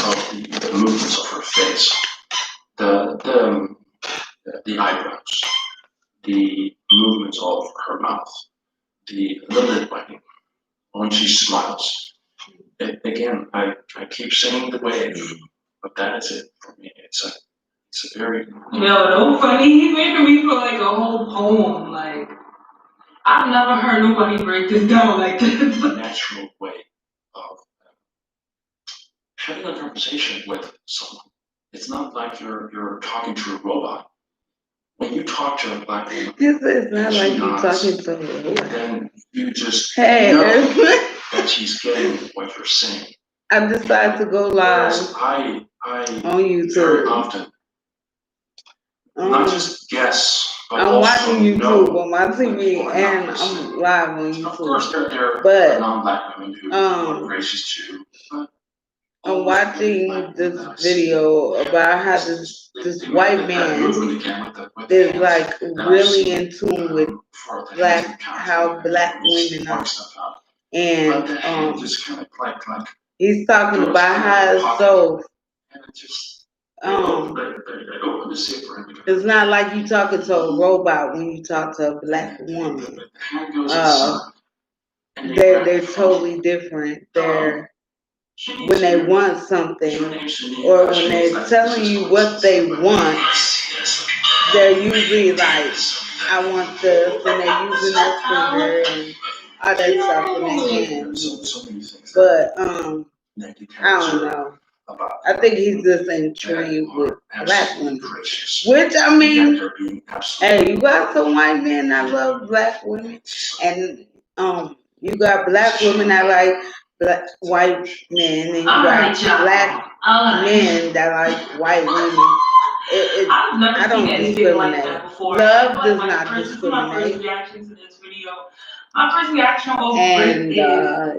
of the movements of her face, the eyebrows, the movements of her mouth, the lip biting when she smiles. Again, I keep saying the wave, but that is it for me. It's a very no funny. He's making me feel like a whole poem. Like I've never heard nobody break this down like this. natural way of having a conversation with someone. It's not like you're talking to a robot. When you talk to a black woman, it's not like you're talking to a robot. Then you just know that she's getting what you're saying. I decided to go live I on YouTube very often not just guess, but I'm watching YouTube know on my TV and I'm live on YouTube. Of course, there but non-black women who are gracious too. I'm watching this video about how this white man is like really in tune with how black women are. And he's talking about how it's so it's not like you talking to a robot when you talk to a black woman. They're totally different. They're when they want something or when they're telling you what they want, they're usually like, I want this, and they're using their finger and all that stuff in their hands. But I don't know. I think he's just intrigued with black women. Which I mean, hey, you got some white men that love black women, and you got black women that like black white men, and you got black men that like white women. I don't discriminate. Love does not discriminate. My first reaction over and yeah,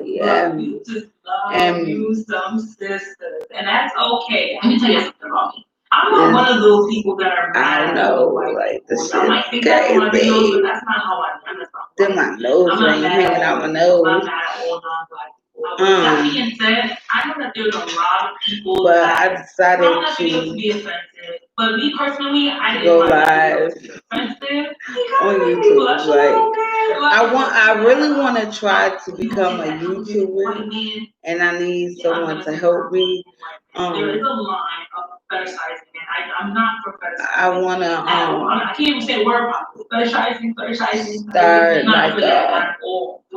you just love you some sisters, and that's okay. Let me tell you something about me. I'm not one of those people that are mad. I know, like the shit crazy. That's not how I am. Then my nose ring hanging out my nose. I'm mad at all non-black people. That being said, I know that there's a lot of people but that I decided to be offensive. But me personally, I didn't go live on YouTube. Like I really want to try to become a YouTuber, and I need someone to help me. There is a line of fetishizing, and I'm not for fetishizing. I wanna I can't even say the word fetishizing. Start like do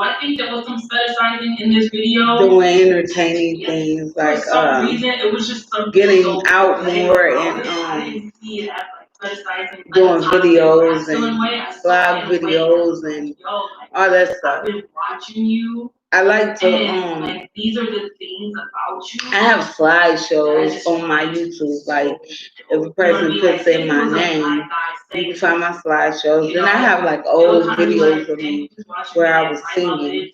I think there was some fetishizing in this video? Doing entertaining things like for some reason, it was just getting out more and doing videos and blog videos and all that stuff. I've been watching you. I like to like these are the things about you. I have slideshows on my YouTube. Like if a person puts in my name, you can find my slideshows. Then I have like old videos of me where I was singing.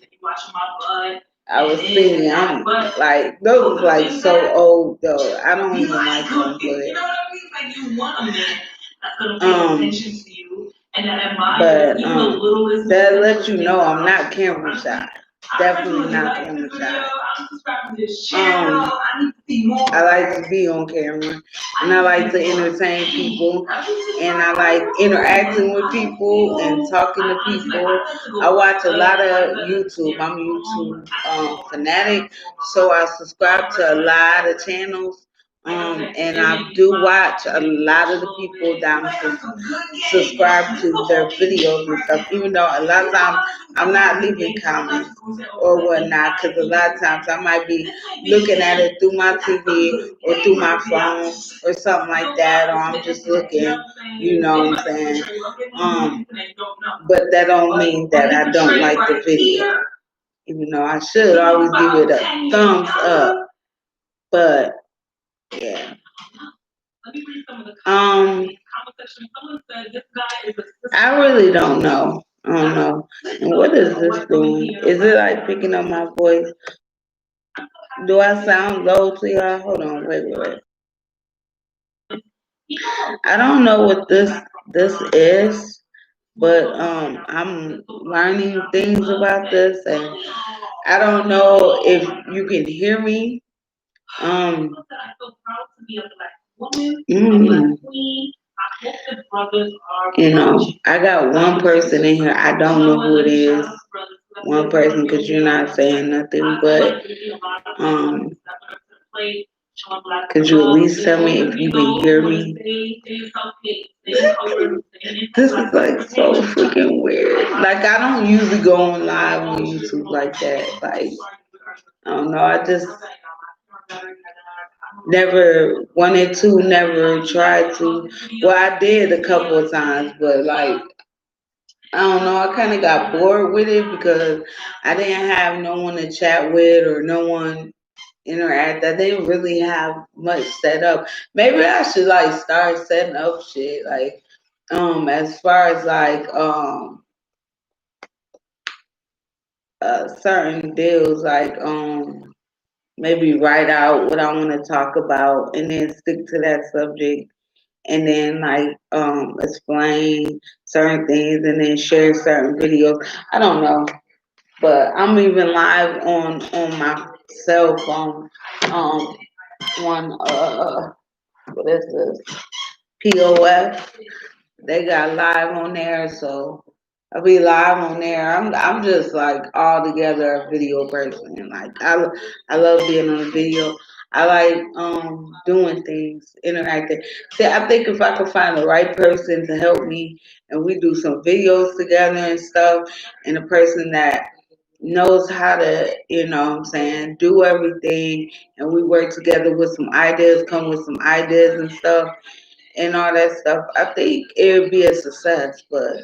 I was singing. I'm like those like so old though. I don't even like them, but you know what I mean? Like you want a man that's gonna pay attention to you and that admires you. But that lets you know I'm not camera shy. Definitely not camera shy. I like to be on camera, and I like to entertain people, and I like interacting with people and talking to people. I watch a lot of YouTube. I'm a YouTube fanatic, so I subscribe to a lot of channels. And I do watch a lot of the people that I'm subscribed to their videos and stuff, even though a lot of times I'm not leaving comments or whatnot, because a lot of times I might be looking at it through my TV or through my phone or something like that, or I'm just looking, you know what I'm saying? But that don't mean that I don't like the video, even though I should always give it a thumbs up. But yeah. I really don't know. I don't know. And what is this doing? Is it like picking up my voice? Do I sound low to y'all? Hold on, wait. I don't know what this is, but I'm learning things about this, and I don't know if you can hear me. be a black woman, a black queen. I hope the brothers are. You know, I got one person in here. I don't know who it is. One person, because you're not saying nothing, but could you at least tell me if you can hear me? This is like so freaking weird. Like, I don't usually go on live on YouTube like that. Like, I don't know. I just never wanted to, never tried to. Well, I did a couple of times, but like, I don't know. I kind of got bored with it because I didn't have no one to chat with or no one interact. I didn't really have much set up. Maybe I should like start setting up shit like as far as like certain deals like maybe write out what I want to talk about and then stick to that subject and then like explain certain things and then share certain videos. I don't know. But I'm even live on my cell phone. On what is this? POF. They got live on there, so I'll be live on there. I'm just like all together a video person. And like I love being on a video. I like doing things, interacting. See, I think if I could find the right person to help me and we do some videos together and stuff, and a person that knows how to, you know what I'm saying, do everything and we work together with some ideas, come with some ideas and stuff and all that stuff, I think it would be a success, but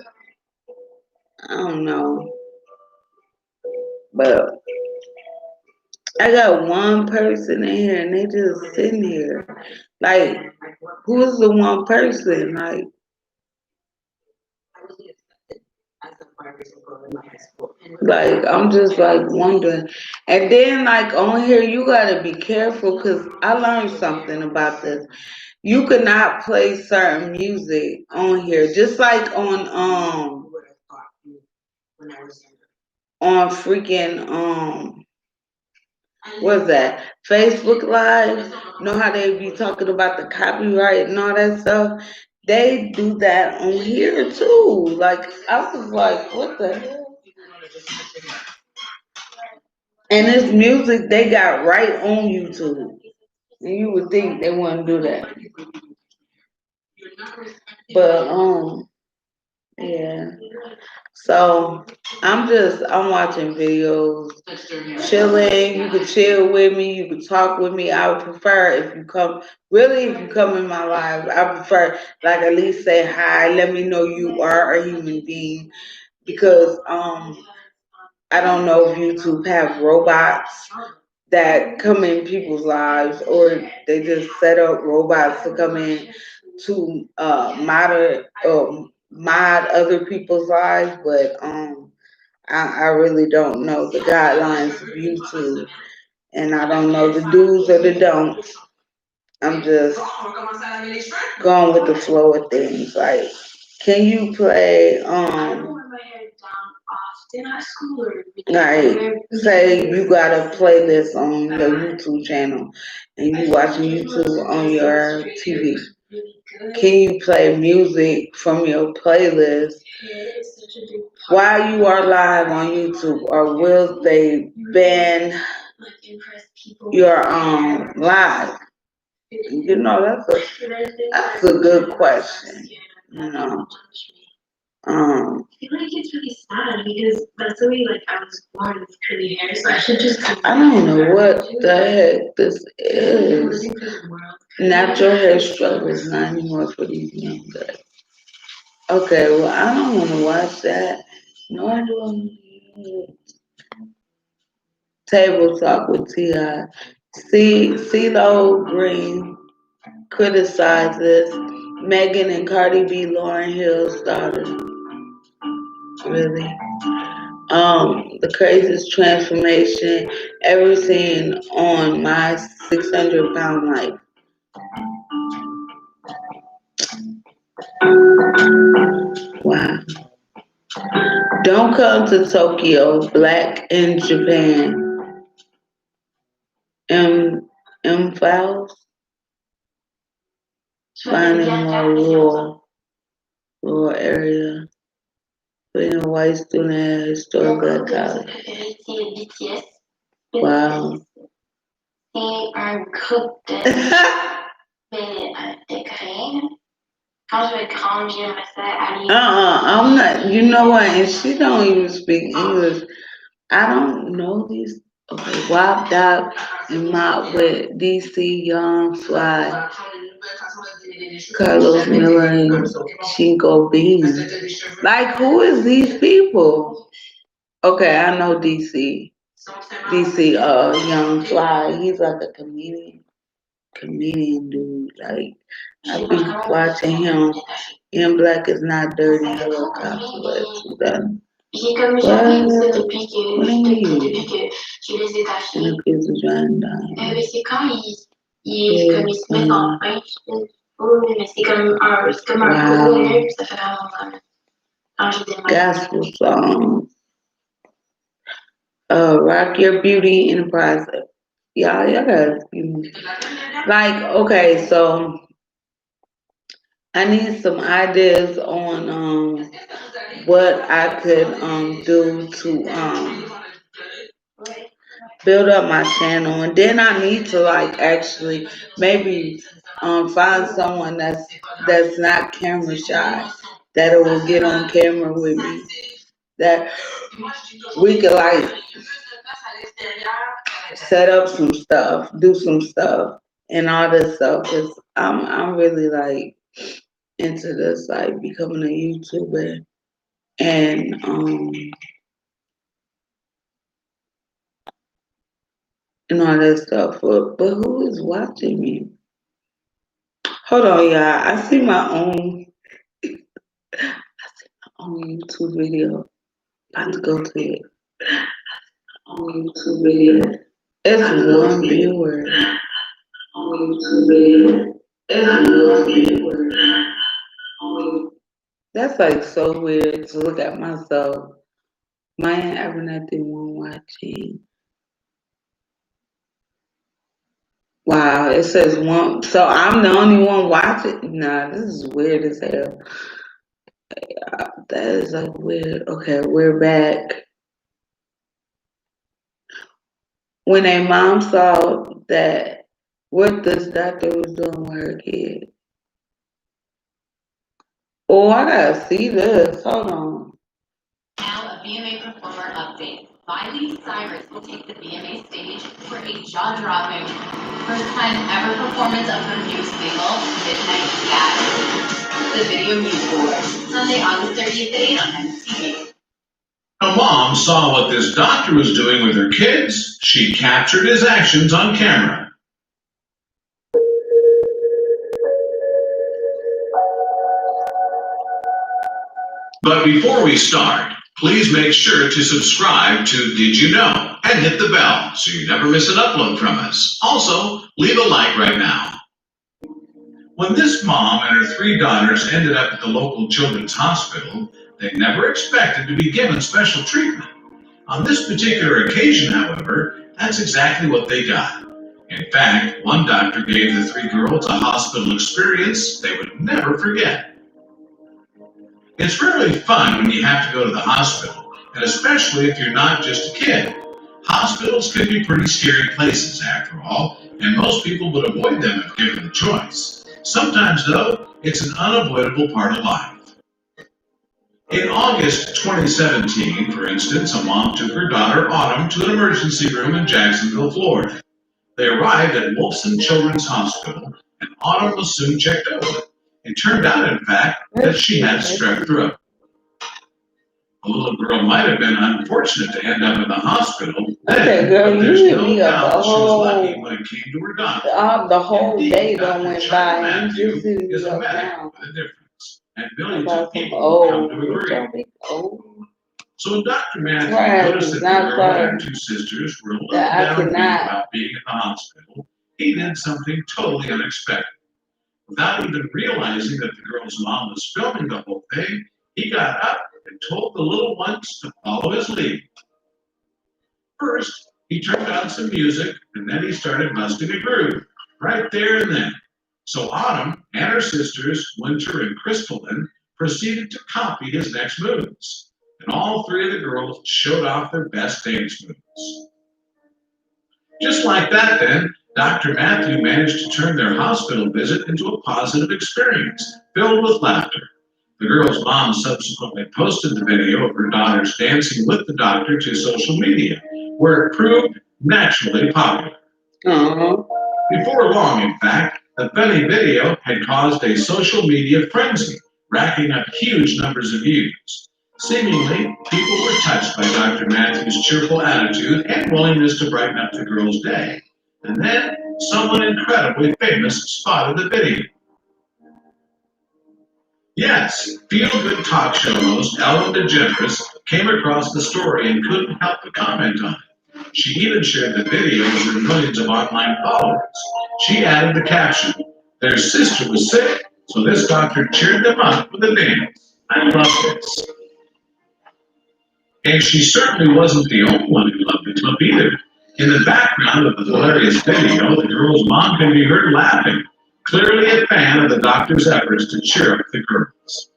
I don't know. But I got one person in here and they just sitting here. Like, who's the one person? Like I'm just like wondering. And then like on here you gotta be careful because I learned something about this. You could not play certain music on here. Just like on freaking what's that? Facebook Live. Know how they be talking about the copyright and all that stuff? They do that on here too. Like I was like, what the hell? And this music they got right on YouTube. And you would think they wouldn't do that. But yeah. So I'm watching videos, chilling. You could chill with me, you could talk with me. I would prefer if you come in my life, I prefer like at least say hi, let me know you are a human being because I don't know if YouTube have robots that come in people's lives or they just set up robots to come in to mod other people's lives, but I really don't know the guidelines of YouTube and I don't know the do's or the don'ts. I'm just going with the flow of things. Like, can you play like say you got a playlist on your YouTube channel and you watching YouTube on your TV. Can you play music from your playlist while you are live on YouTube, or will they ban your live? You know, that's a good question. You know. I feel like it's really sad because that's the way like I was born with curly hair, so I should just. I don't know what the heck this is. Natural hair struggles, not anymore for these young guys. Okay, well I don't want to watch that. Nor do I. Table Talk with T.I. CeeLo Green criticizes Megan and Cardi B, Lauryn Hill's daughter. Really? The craziest transformation ever seen on my 600-pound life. Wow. Don't come to Tokyo, Black in Japan. M. Fouls? finding more rural area. Being a white student at a historic black college. Wow. C'est un groupe de graines. Quand je vais être grande, j'aimerais ça aller. I'm not. You know what? And she don't even speak English. I don't know these. Okay, Wap Doc and Mop with DC Young Fly, Carlos Miller and Chico Bean. Like, who is these people? Okay, I know DC. DC Young Fly. He's like a comedian dude. Like, I be watching him. In Black is Not Dirty. Hello, Cops. J'ai comme jamais vu ça depuis que je les ai tachés. C'est quand comme ils se mettent en pain. Oui, mais c'est comme un couronneux, puis ça fait vraiment mal. Quand j'ai des gospel songs. Rock Your Beauty Enterprise. Y'all gotta like, okay, so I need some ideas on what I could do to build up my channel, and then I need to like actually maybe find someone that's not camera shy, that will get on camera with me, that we could like set up some stuff, do some stuff, and all this stuff. Cause I'm really like into this, like becoming a YouTuber, and and all that stuff. But who is watching me? Hold on, y'all. I see my own YouTube video. I have to go to it. On YouTube video. It's one viewer. On YouTube video. It's one viewer. That's like so weird to look at myself. Maya Abernathy one watching. Wow, it says one. So I'm the only one watching. Nah, this is weird as hell. That is like weird. Okay, we're back. When a mom saw that what this doctor was doing with her kid. Oh, I gotta see this. Hold on. Now, a VMA performer update. Miley Cyrus will take the VMA stage for a jaw-dropping, first-time ever performance of her new single, Midnight Sky. The video music awards, Sunday, August 30th at 8 on MTV. A mom saw what this doctor was doing with her kids. She captured his actions on camera. But before we start, please make sure to subscribe to Did You Know and hit the bell so you never miss an upload from us. Also, leave a like right now. When this mom and her 3 daughters ended up at the local children's hospital, they never expected to be given special treatment. On this particular occasion, however, that's exactly what they got. In fact, one doctor gave the 3 girls a hospital experience they would never forget. It's really fun when you have to go to the hospital, and especially if you're not just a kid. Hospitals can be pretty scary places, after all, and most people would avoid them if given the choice. Sometimes, though, it's an unavoidable part of life. In August 2017, for instance, a mom took her daughter Autumn to an emergency room in Jacksonville, Florida. They arrived at Wolfson Children's Hospital, and Autumn was soon checked over. It turned out, in fact, that she had strep throat. The little girl might have been unfortunate to end up in the hospital. Okay, girl, but there's you no me doubt up she was lucky when it came to her doctor. the whole day Dr. done went Chuck by, and Matthew you just is a up medic now. with a difference, and millions About of some people come to agree. old. So when Dr. Matthew Right, noticed that it's the not girl and her fun 2 sisters were a little that I downbeat cannot. about being at the hospital, he did something totally unexpected. Without even realizing that the girl's mom was filming the whole thing, he got up and told the little ones to follow his lead. First, he turned on some music, and then he started busting a groove, right there and then. So Autumn and her sisters, Winter and Crystalline, proceeded to copy his next moves. And all three of the girls showed off their best dance moves. Just like that, then, Dr. Matthew managed to turn their hospital visit into a positive experience, filled with laughter. The girl's mom subsequently posted the video of her daughters dancing with the doctor to social media, where it proved naturally popular. Uh-huh. Before long, in fact, the funny video had caused a social media frenzy, racking up huge numbers of views. Seemingly, people were touched by Dr. Matthews' cheerful attitude and willingness to brighten up the girls' day. And then, someone incredibly famous spotted the video. Yes, feel-good talk show host Ellen DeGeneres came across the story and couldn't help but comment on it. She even shared the video with her millions of online followers. She added the caption, "Their sister was sick, so this doctor cheered them up with a dance. I love this." And she certainly wasn't the only one who loved the clip either. In the background of the hilarious video, the girl's mom can be heard laughing, clearly a fan of the doctor's efforts to cheer up the girls.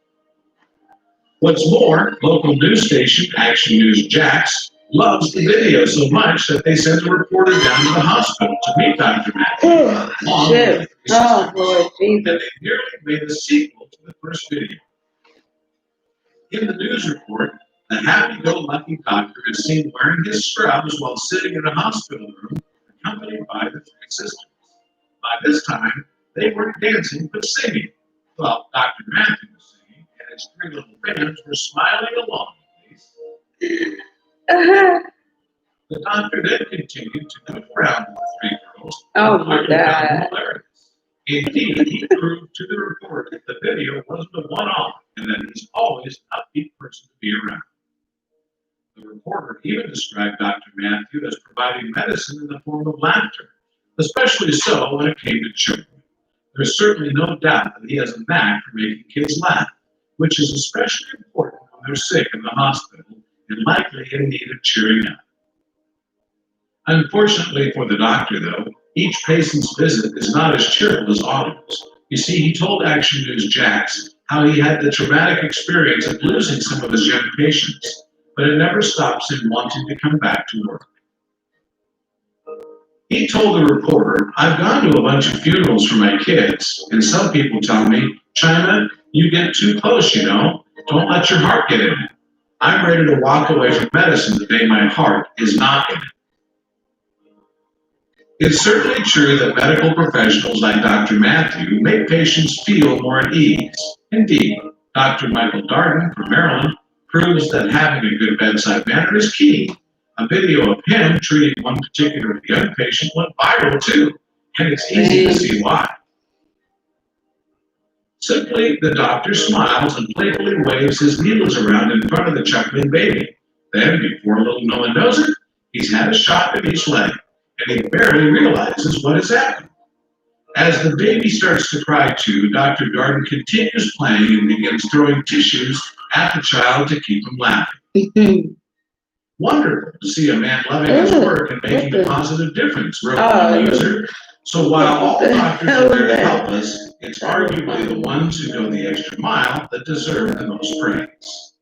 What's more, local news station Action News Jax loves the video so much that they sent a reporter down to the hospital to meet Dr. Matthew. Oh, shit. Oh, Lord And Jesus. they nearly made a sequel to the first video. In the news report, the happy-go-lucky doctor is seen wearing his scrubs while sitting in a hospital room, accompanied by the three sisters. By this time, they weren't dancing but singing. Well, Dr. Matthew was singing, and his three little fans were smiling along. Uh-huh. The doctor then continued to goof around with the three girls. Oh, and my clearly found them God. hilarious. Indeed, he proved to the reporter that the video wasn't a one-off and that he's always an upbeat person to be around. The reporter even described Dr. Matthew as providing medicine in the form of laughter, especially so when it came to children. There's certainly no doubt that he has a knack for making kids laugh, which is especially important when they're sick in the hospital and likely in need of cheering up. Unfortunately for the doctor, though, each patient's visit is not as cheerful as Autumn's. You see, he told Action News Jax how he had the traumatic experience of losing some of his young patients, but it never stops him wanting to come back to work. He told the reporter, "I've gone to a bunch of funerals for my kids, and some people tell me, China, you get too close, you know. Don't let your heart get in it. I'm ready to walk away from medicine the day my heart is not in it." It's certainly true that medical professionals like Dr. Matthew make patients feel more at ease. Indeed, Dr. Michael Darden from Maryland proves that having a good bedside manner is key. A video of him treating one particular young patient went viral too, and it's easy to see why. Simply, the doctor smiles and playfully waves his needles around in front of the chuckling baby. Then, before little Noah knows it, he's had a shot in each leg, and he barely realizes what has happened. As the baby starts to cry too, Dr. Darden continues playing and begins throwing tissues at the child to keep him laughing. Wonderful to see a man loving his work and making a positive difference, wrote one user. So while all doctors are there to help us, it's arguably the ones who go the extra mile that deserve the most praise.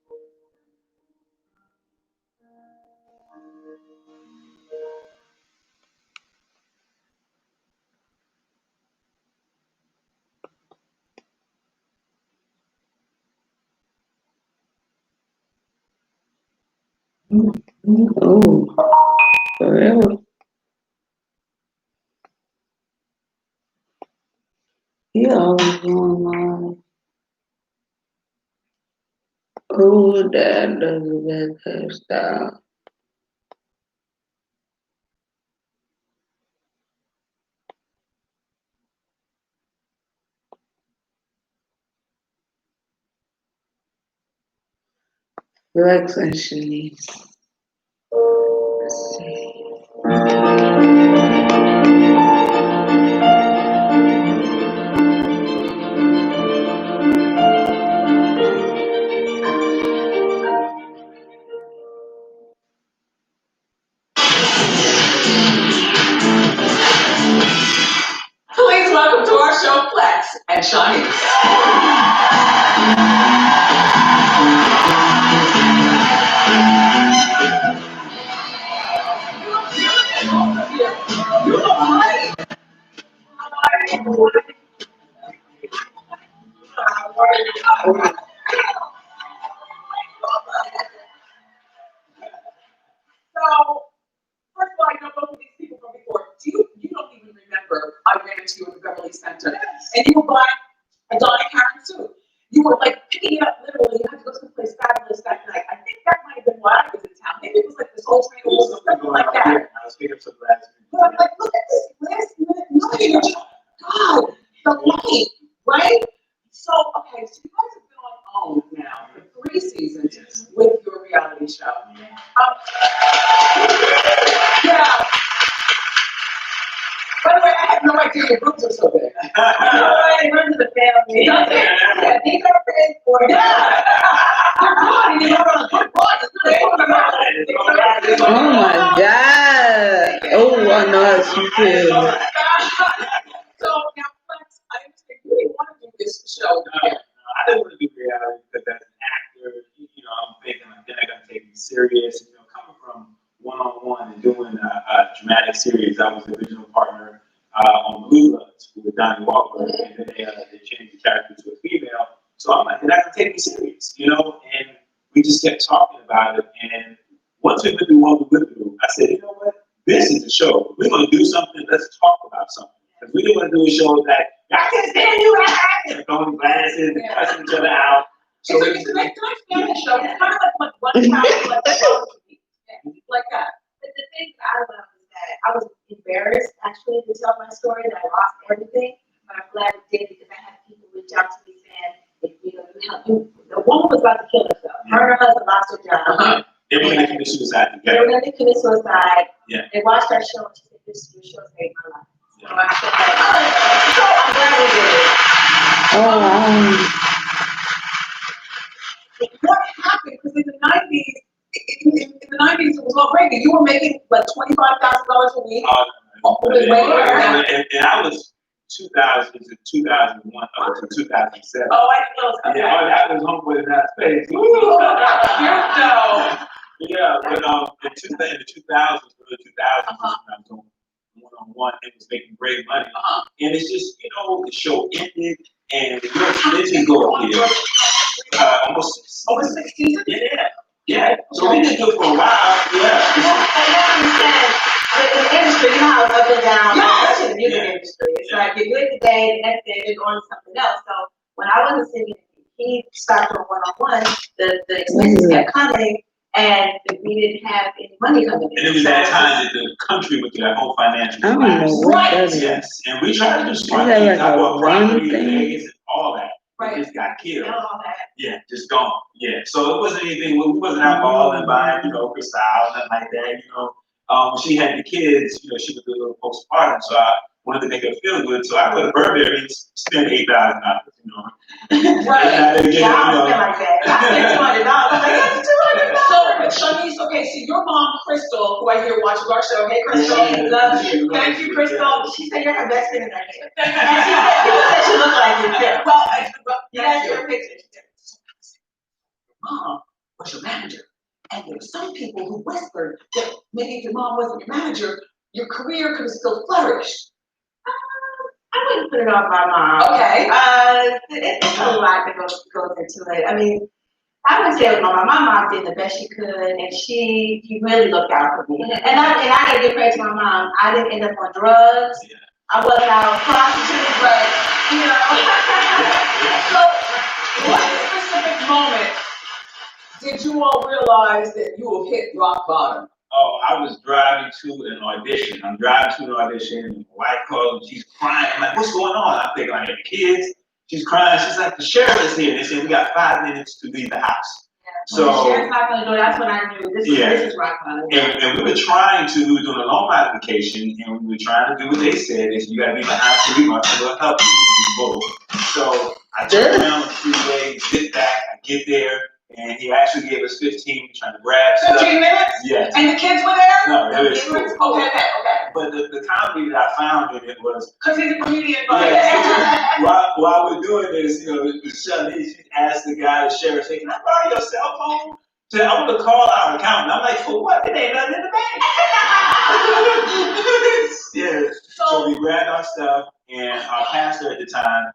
Oh, for real. He always going on. Oh, that does the best hairstyle. Rex and Shanice. Let's see. Please welcome to our show, Flex and Shawnee's. So, first of all, I know both of these people from before. You don't even remember I ran into you at the Beverly Center, and you were buying a Donna Karan suit. You were like picking it up literally. You had to go to the place Fabulous that night. I think that might have been why I was in town. Maybe it was like this whole train or something like that. I was speaking to the last. But I'm like, look at this last minute money. God, the money, right? So, okay, so you guys have been on OWN now for 3 seasons with your reality show. Yeah. By the way, I had no idea your groups are so big. Everybody runs the family. Yeah, these are big for you. Oh my God. Oh, I know how she feels. So now, Flex, I understand you didn't want to do this show. I didn't want to do reality because as an actor, I'm thinking like they're not gonna take me serious. Coming from one-on-one and doing a dramatic series, I was the original partner on Blue Bloods with Donnie Walker, and then they changed the character to a female. So I'm like, they're not gonna take me serious, And we just kept talking about it. And once we went through what we went through, I said, you know what? This is a show. We're gonna do something. Let's talk about something. Because we didn't want to do a show that I can't stand you, and throwing glasses and cussing each other out. So It's a nice family show. It's kind of like one time, like that. But the thing that I love is that I was embarrassed actually to tell my story that I lost everything, but I'm glad it did because I had people reach out to me saying, you help me. The woman was about to kill herself. Her and her husband lost their job. They were going to commit suicide They together. were going to commit suicide. Yeah. They watched our show and she said, this show saved my life. Yeah. So I said, so I'm glad we did it. What happened? Because in the 90s, it was all great. You were making like $25,000 a week. And I was 2000 to 2001 up to 2007. Oh, I didn't know that. Yeah, that was Homeboy in that space. Ooh, that's cute though. Yeah, but in the 2000s, early 2000s, I was doing one-on-one and was making great money. And it's just, the show ended and your expenses go up here. Almost 6 seasons? Yeah. So we did good for a while. Yeah. I understand. But in the industry, you know how it's up and down, especially in the music industry. It's like you're good today, the next day you're going to something else. So when I wasn't singing, he started on one-on-one, the expenses kept coming, and we didn't have any money coming in. And it was that time that the country went through that whole financial I don't know collapse. what that is. Yes. And we tried to do smart Is that things. like I a bought property in thing? Vegas and all that. Right. It just got killed. All that. Yeah, just gone. Yeah. So it wasn't anything, we wasn't out balling, buying, Cristal, nothing like that, When she had the kids, she would do a little postpartum, so I wanted to make her feel good. So I go to Burberry and spend $8,000, Right. Yeah, I feel like that. I spent $200. So, Shawnee's, okay, so your mom, Crystal, who I hear watches our show, hey, Crystal, Love you. thank you, Crystal. She said you're her best friend in her hair. And she said, people said she looked like you too. Well, You got your picture. Mom was your manager. And there were some people who whispered that maybe if your mom wasn't your manager, your career could have still flourished. I wouldn't put it on my mom. Okay. It's a lot that goes into it. I mean, I would say it was my mom. My mom did the best she could, and she really looked out for me. And I gotta give credit to my mom. I didn't end up on drugs. Yeah. I wasn't out prostituting, but So, what specific moment did you all realize that you have hit rock bottom? Oh, I was driving to an audition. I'm driving to an audition, and my wife calls, and she's crying. I'm like, what's going on? I'm thinking, I have kids. She's crying. She's like, the sheriff is here. They said, we got 5 minutes to leave the house. when the sheriff's not gonna go, that's when I knew this is rock bottom. And we were doing a loan modification, and we were trying to do what they said, is you gotta be behind 3 months, and we'll help you. So I turn around on the freeway, get back, I get there, And he actually gave us 15 trying to grab stuff. 15 minutes? Yes. And the kids were there? No, it was Okay. But the comedy that I found in it was, Because he's a comedian, but. yeah, while we're doing this, Shanice, she asked the guy, the sheriff, say, can I borrow your cell phone? So I want to call our accountant. I'm like, for what? There ain't nothing in the bank. Yeah. So we grabbed our stuff, and our pastor at the time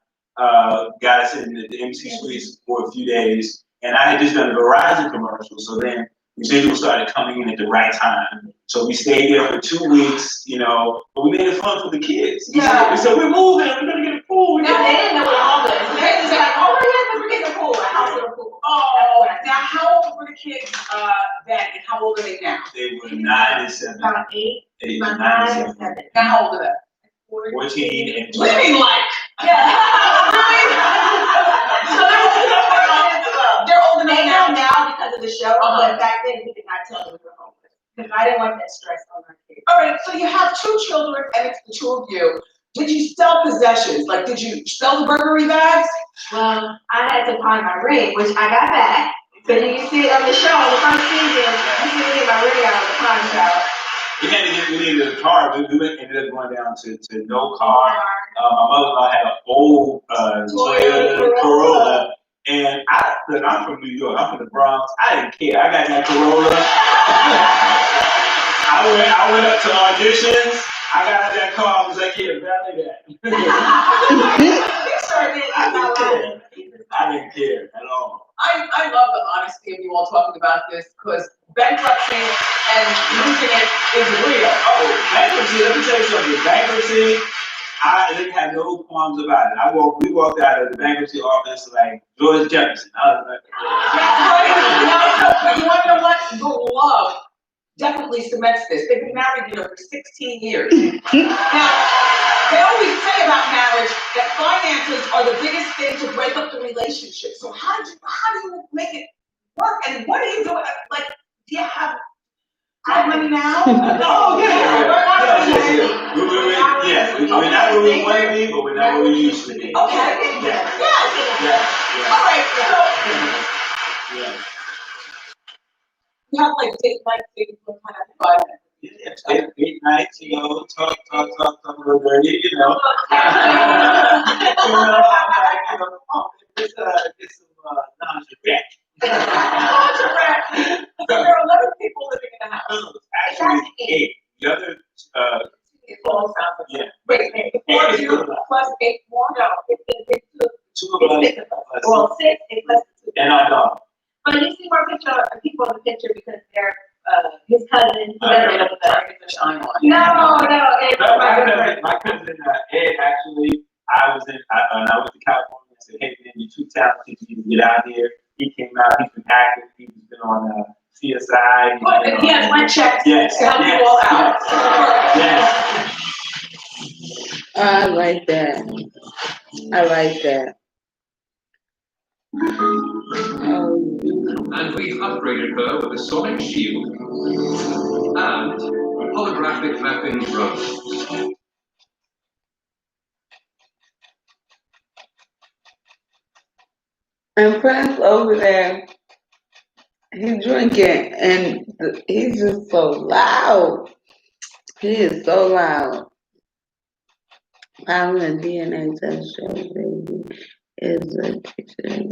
got us in the MC suites for a few days. And I had just done a Verizon commercial, so then residuals started coming in at the right time. So we stayed there for 2 weeks, but we made it fun for the kids. Yeah. We said, we're moving, we're gonna get a pool. No, they didn't know what all this. They just like, oh, yeah, we're getting a pool, a house with a pool. Oh, now how old were the kids then, and how old are they now? They were 9 and 7. About 8, 8, 9, 9 and 9, 7. 7. Now how old are they? 14 and 12. Living life. Yeah. So they're old enough They now. know now because of the show, but back then we did not tell them we were homeless. Because I didn't want that stress on our kids. All right, so you have 2 children and it's the 2 of you. Did you sell possessions? Like, did you sell the burglary bags? Well, I had to find my ring, which I got back. So you can see it on the show, on the first season, you see me get my ring out of the pawn shop. We needed a car. We ended up going down to no car. My mother-in-law had an old Toyota Corolla. And I'm from New York. I'm from the Bronx. I didn't care. I got that Corolla. I went up to auditions. I got out that car. I was like, yeah, valet that. I didn't care at all. I love the honesty of you all talking about this, because bankruptcy and losing it is real. Oh, bankruptcy, let me tell you something. Bankruptcy, I didn't have no qualms about it. We walked out of the bankruptcy office like George Jefferson. I was like, But you want to know what? Your love definitely cements this. They've been married, for 16 years. Now, they always say about marriage that finances are the biggest thing to break up the relationship. So how do you make it work? And what are you doing? Like, do you have money now? oh, yeah. We're not where we want to be, but we're not where we used to be. Okay. Yeah. All right, so Yeah. you have like date night things kind of fun. Yeah, 8 nights, talk a little dirty, Okay. I'm like, get some lingerie. So there are 11 people living in the house. No, actually 8. The other, It all sounds like. yeah. Wait, 4 of you plus 8 more? No, it's 2 of us, 6 of us. Well, 6 and plus 2. and our dog. But you see more people in the picture because they're his cousin. Trying to get the shine on. No, and No, my cousin Ed, actually, I was to California and said, hey man, you're too talented, you need to get out here. He came out, he's been active, he's been on CSI. But he has my checks Yes, to help you all out. Yes. I like that. And we've upgraded her with a sonic shield and holographic mapping drones. And Prince over there, he's drinking and he's just so loud. He is so loud. Following DNA test shows baby is a teacher.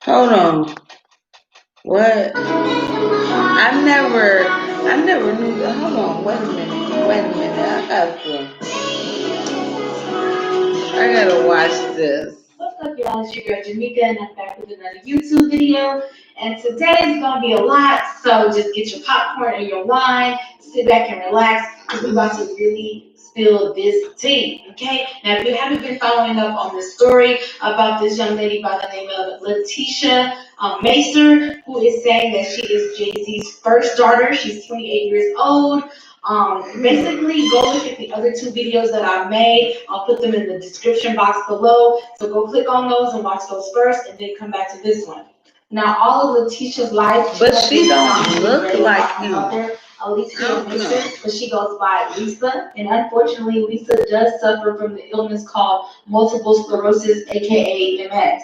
Hold on. What? I never knew that. Hold on. Wait a minute. I gotta watch this. What's up, y'all? It's your girl Jamika, and I'm back with another YouTube video. And today's gonna be a lot, so just get your popcorn and your wine, sit back and relax, because we're about to really spill this tea, okay? Now, if you haven't been following up on this story about this young lady by the name of Letitia Macer, who is saying that she is Jay-Z's first daughter. She's 28 years old. Basically, go look at the other 2 videos that I made. I'll put them in the description box below. So go click on those and watch those first, and then come back to this one. Now, all of Letitia's life, But she don't look like you. Alicia Mason, but she goes by Lisa. And unfortunately, Lisa does suffer from the illness called multiple sclerosis, aka MS,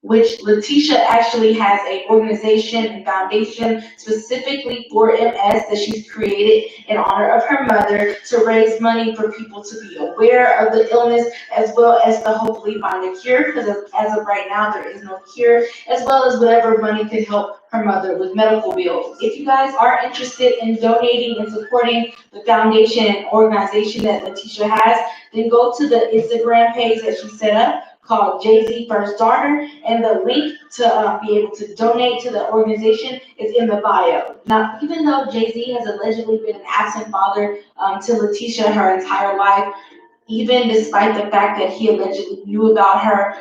which Letitia actually has an organization and foundation specifically for MS that she's created in honor of her mother to raise money for people to be aware of the illness, as well as to hopefully find a cure, because as of right now, there is no cure, as well as whatever money could help her mother with medical bills. If you guys are interested in donating and supporting the foundation and organization that Letitia has, then go to the Instagram page that she set up called Jay-Z First Daughter, and the link to be able to donate to the organization is in the bio. Now, even though Jay-Z has allegedly been an absent father to Letitia her entire life, even despite the fact that he allegedly knew about her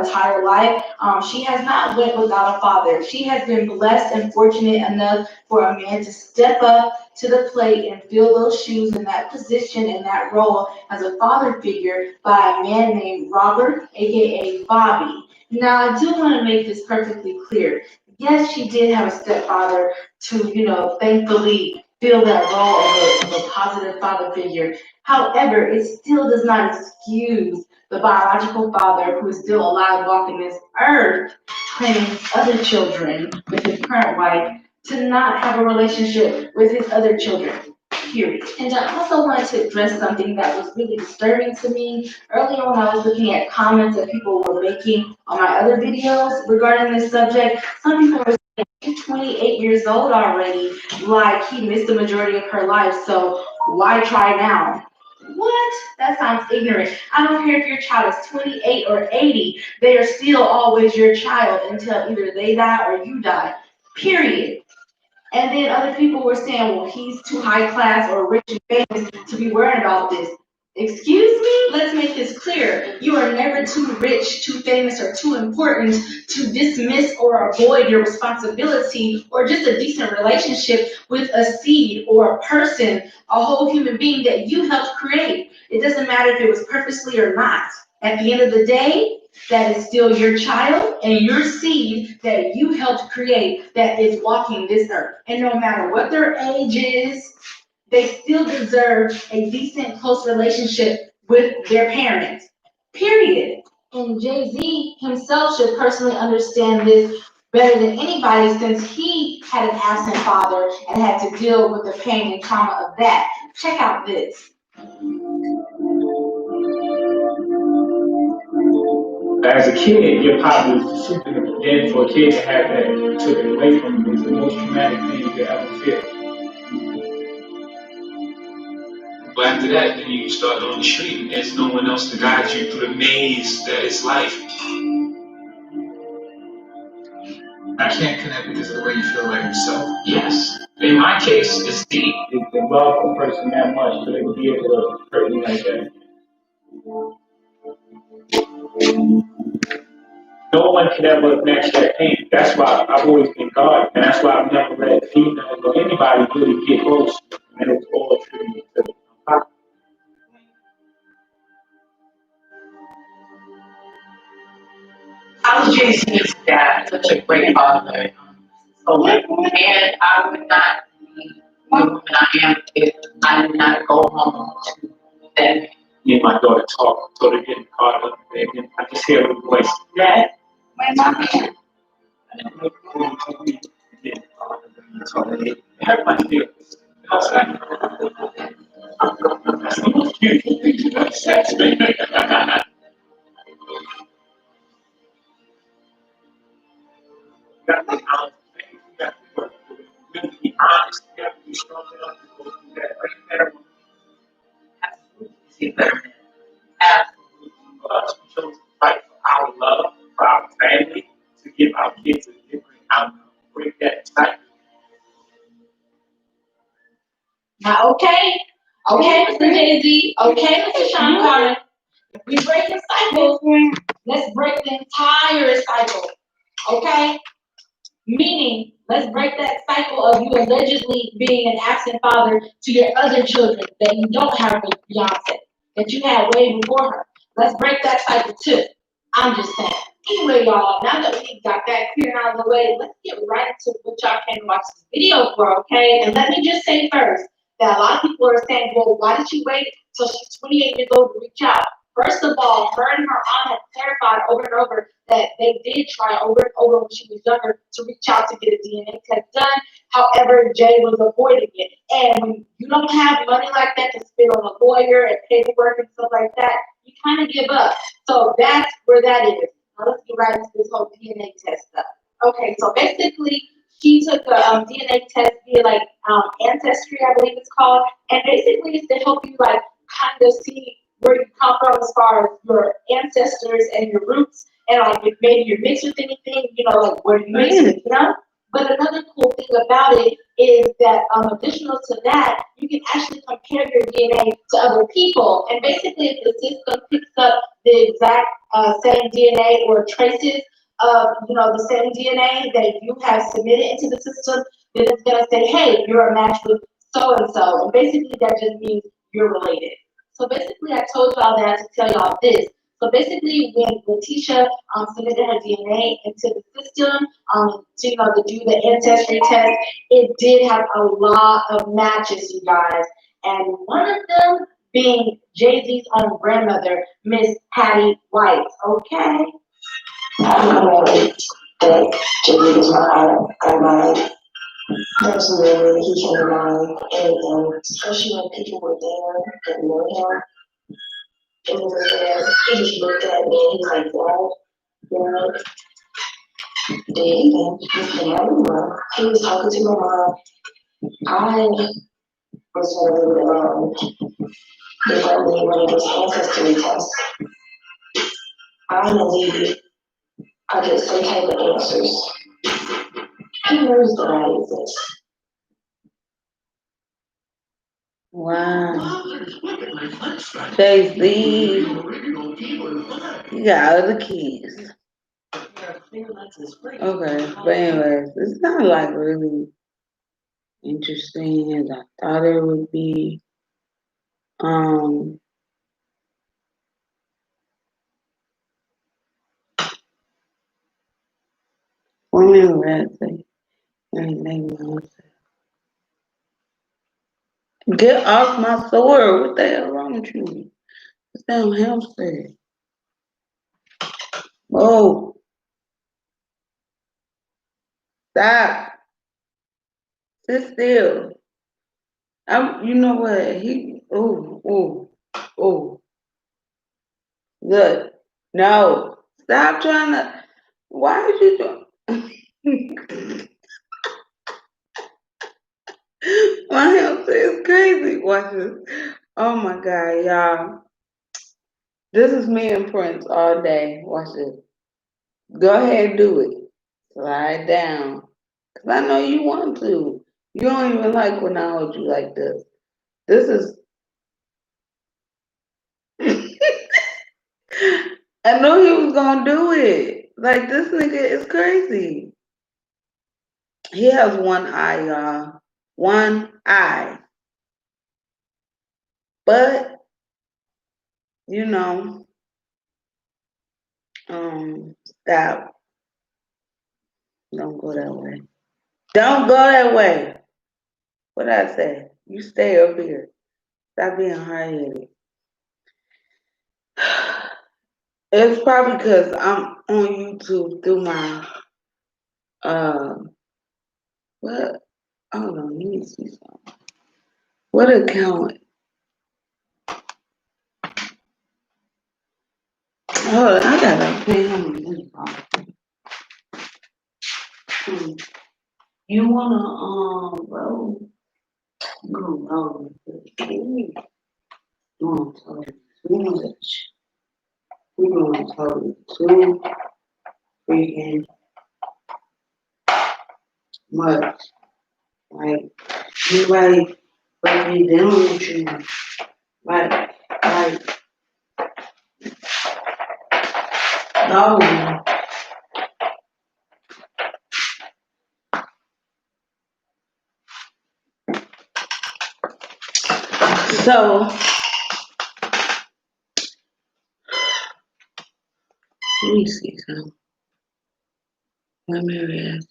entire life, she has not went without a father. She has been blessed and fortunate enough for a man to step up to the plate and fill those shoes in that position and that role as a father figure by a man named Robert, aka Bobby. Now, I do want to make this perfectly clear. Yes, she did have a stepfather to, thankfully fill that role of a positive father figure. However, it still does not excuse the biological father who is still alive walking this earth, claiming other children with his current wife, to not have a relationship with his other children, period. And I also wanted to address something that was really disturbing to me. Earlier when I was looking at comments that people were making on my other videos regarding this subject, some people were saying, he's 28 years old already, like he missed the majority of her life, so why try now? What? That sounds ignorant. I don't care if your child is 28 or 80, they are still always your child until either they die or you die, period. And then other people were saying, well, he's too high class or rich and famous to be worrying about this. Excuse me? Let's make this clear. You are never too rich, too famous, or too important to dismiss or avoid your responsibility or just a decent relationship with a seed or a person, a whole human being that you helped create. It doesn't matter if it was purposely or not. At the end of the day, that is still your child and your seed that you helped create that is walking this earth. And no matter what their age is, they still deserve a decent, close relationship with their parents, period. And Jay-Z himself should personally understand this better than anybody since he had an absent father and had to deal with the pain and trauma of that. Check out this. As a kid, your pop was super, and for a kid to have that taken away from you is the most traumatic thing you could ever feel. But after that, then you start on the street, and there's no one else to guide you through the maze that is life. I can't connect with this the way you feel like yourself. Yes. In my case, it's deep. If they love a person that much, so they would be able to hurt you like that. No one can ever match that pain. That's why I've always been guarded, and that's why I've never let females or anybody really get close to me. And it's all attributed to the pop. I was Jay-Z's dad, such a great father. So, and I would not be the woman I am if I did not go home to them. Me and my daughter talk, so they're getting caught up. And I just hear her voice, Dad, where's my man? And then they get caught up and so they hurt my feelings. I was like, that's the most beautiful thing you've ever said to me. You got to be honest. You got to really be honest. You got to be strong enough to go through that. Are you better? Absolutely. See better. Absolutely. For us, we chose to fight for our love, for our family, to give our kids a different outcome. Break that cycle. Now, okay, Mr. Jay-Z, okay, Mr. Sean Carter. If we break the cycle, let's break the entire cycle, okay? Meaning, let's break that cycle of you allegedly being an absent father to your other children that you don't have with Beyonce, that you had way before her. Let's break that cycle too. I'm just saying. Anyway, y'all, now that we got that cleared out of the way, let's get right into what y'all came to watch this video for, okay? And let me just say first that a lot of people are saying, well, why did you wait till she's 28 years old to reach out? First of all, her and her aunt have clarified over and over that they did try over and over when she was younger to reach out to get a DNA test done. However, Jay was avoiding it. And when you don't have money like that to spend on a lawyer and paperwork and stuff like that, you kind of give up. So that's where that is. Now let's get right into this whole DNA test stuff. Okay, so basically, she took a DNA test via like Ancestry, I believe it's called, and basically it's to help you like kind of see where you come from as far as your ancestors and your roots, and like if maybe you're mixed with anything, you know, like where you mix with, you know. But another cool thing about it is that additional to that, you can actually compare your DNA to other people, and basically if the system picks up the exact same DNA or traces of, you know, the same DNA that you have submitted into the system, then it's gonna say, hey, you're a match with so and so, and basically that just means you're related. So basically, I told y'all that to tell y'all this. So basically, when Letitia submitted her DNA into the system, to, you know, to do the ancestry test, it did have a lot of matches, you guys, and one of them being Jay-Z's own grandmother, Miss Hattie White. Okay. I know that Jay is my grandmother. Personally, he came to mind, and especially when people were there that knew him. It was he just looked at me and he was like, Dad, Dad. Then he had a room. He was talking to my mom. I was a little bit differently when it was ancestry tests. I believe I get some type of answers. He knows that I exist. Wow. Jay-Z. You got other kids. Okay, but anyways, it's not like really interesting as I thought it would be. Women rather get off my sword. What the hell wrong with you? This damn hamster. Oh, stop. Sit still. You know what? Good. No. Stop trying to. Why are you doing? My hamster is crazy. Watch this. Oh my God, y'all. This is me and Prince all day. Watch this. Go ahead and do it. Slide down. Because I know you want to. You don't even like when I hold you like this. This is. I know he was going to do it. Like, this nigga is crazy. He has one eye, y'all. One eye. But, you know, stop. Don't go that way. Don't go that way. What did I say? You stay up here. Stop being hard-headed. It's probably because I'm on YouTube through my, what? Hold on, let me see something. What account? Hold on, I gotta pay him this phone. You wanna, roll? No, roll. No, too much. We're gonna tell you too freaking much. Like, anybody break me down with you. Like, no. So, Let me see something. Let me react.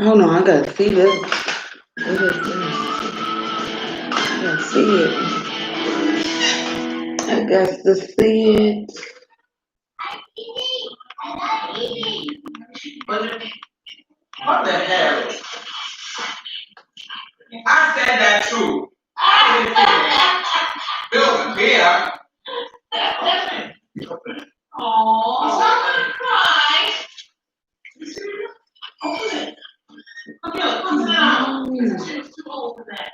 Hold on, I gotta see this. What is this? I gotta see it. I got to see it. What the hell? I said that too. Bill, yeah. Oh, someone cry. Open it. Okay, come down. It's too old for that.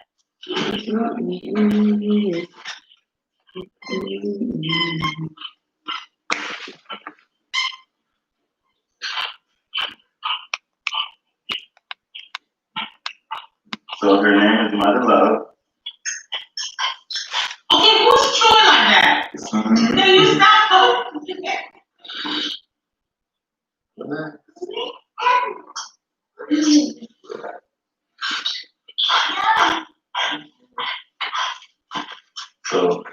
So her name is Mother Love. Okay, who's chewing like that? Can you stop? So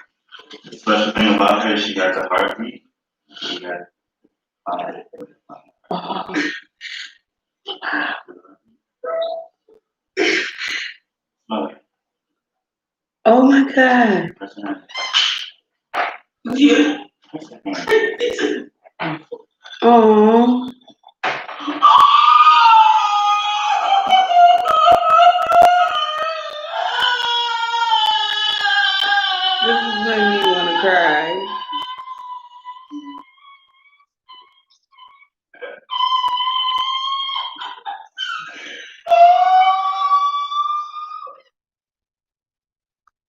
the special thing about her, she got the heartbeat. She got Oh my God. Yeah. Oh. This is making me want to cry.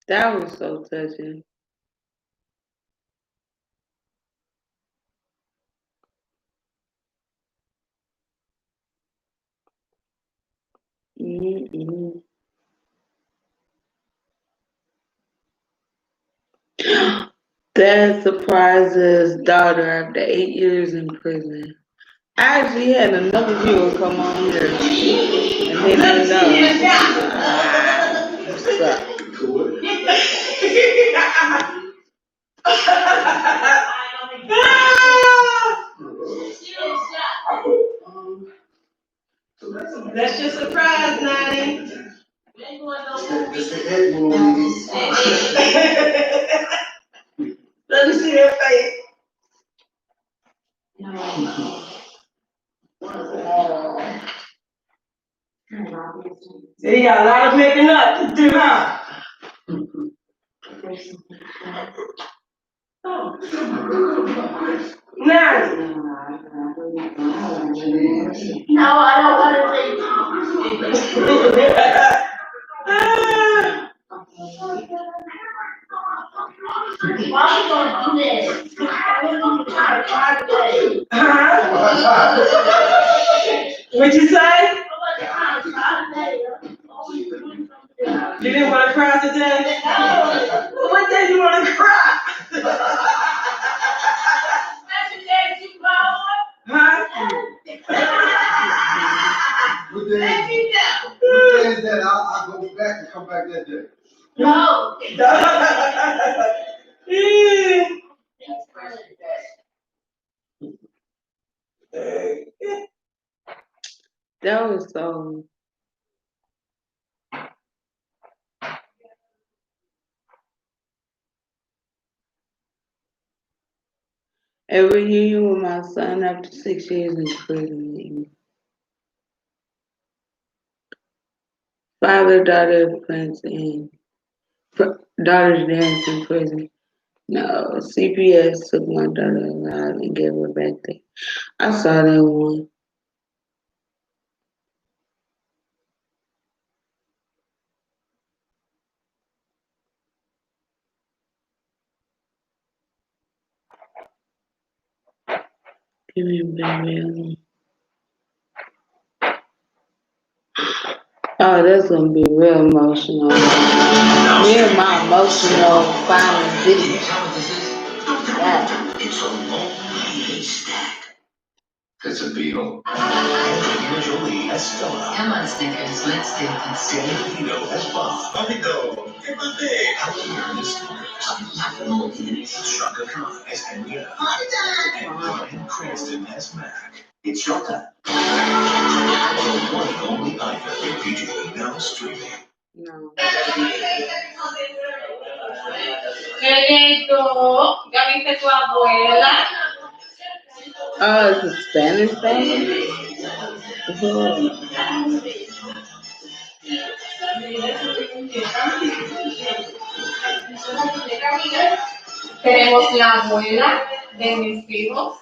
That was so touching. Mm-mm. Dad surprises daughter after 8 years in prison. I actually had another viewer come on here and they didn't know. You suck. That's your surprise, Nani. It's the Ed movie. Let me see their face. You got a lot of making up to do, huh? Nani. No, I don't want to say. Why are you gonna do this? I'm gonna try to cry today. What'd you say? I'm gonna try to cry today. You didn't want to cry today? No. What day you want to cry? Special day to go. Huh? What day is that? I'll go back and come back that day. No. That was so. A reunion with my son after 6 years in prison. Father, daughter, friends, and daughter's dance in prison. No, CPS took my daughter alive and gave her back there. I saw that one. Give me a baby. Oh, that's gonna be real emotional. Me and my emotional final video. It's a lonely haystack. It's a beetle. Angelina Jolie as Stella. Emma Snickers, let's do this. Danny DeVito as Bob. Puppy dog, give a big. Helen as Snickers. Shaka Khan as Henrietta. And Bryan Cranston as Mac. It's showtime. The one and only Ida in PG now streaming. No. ¿Ya viste tu abuela? Oh, it's a Spanish thing? Tenemos la abuela de mis hijos.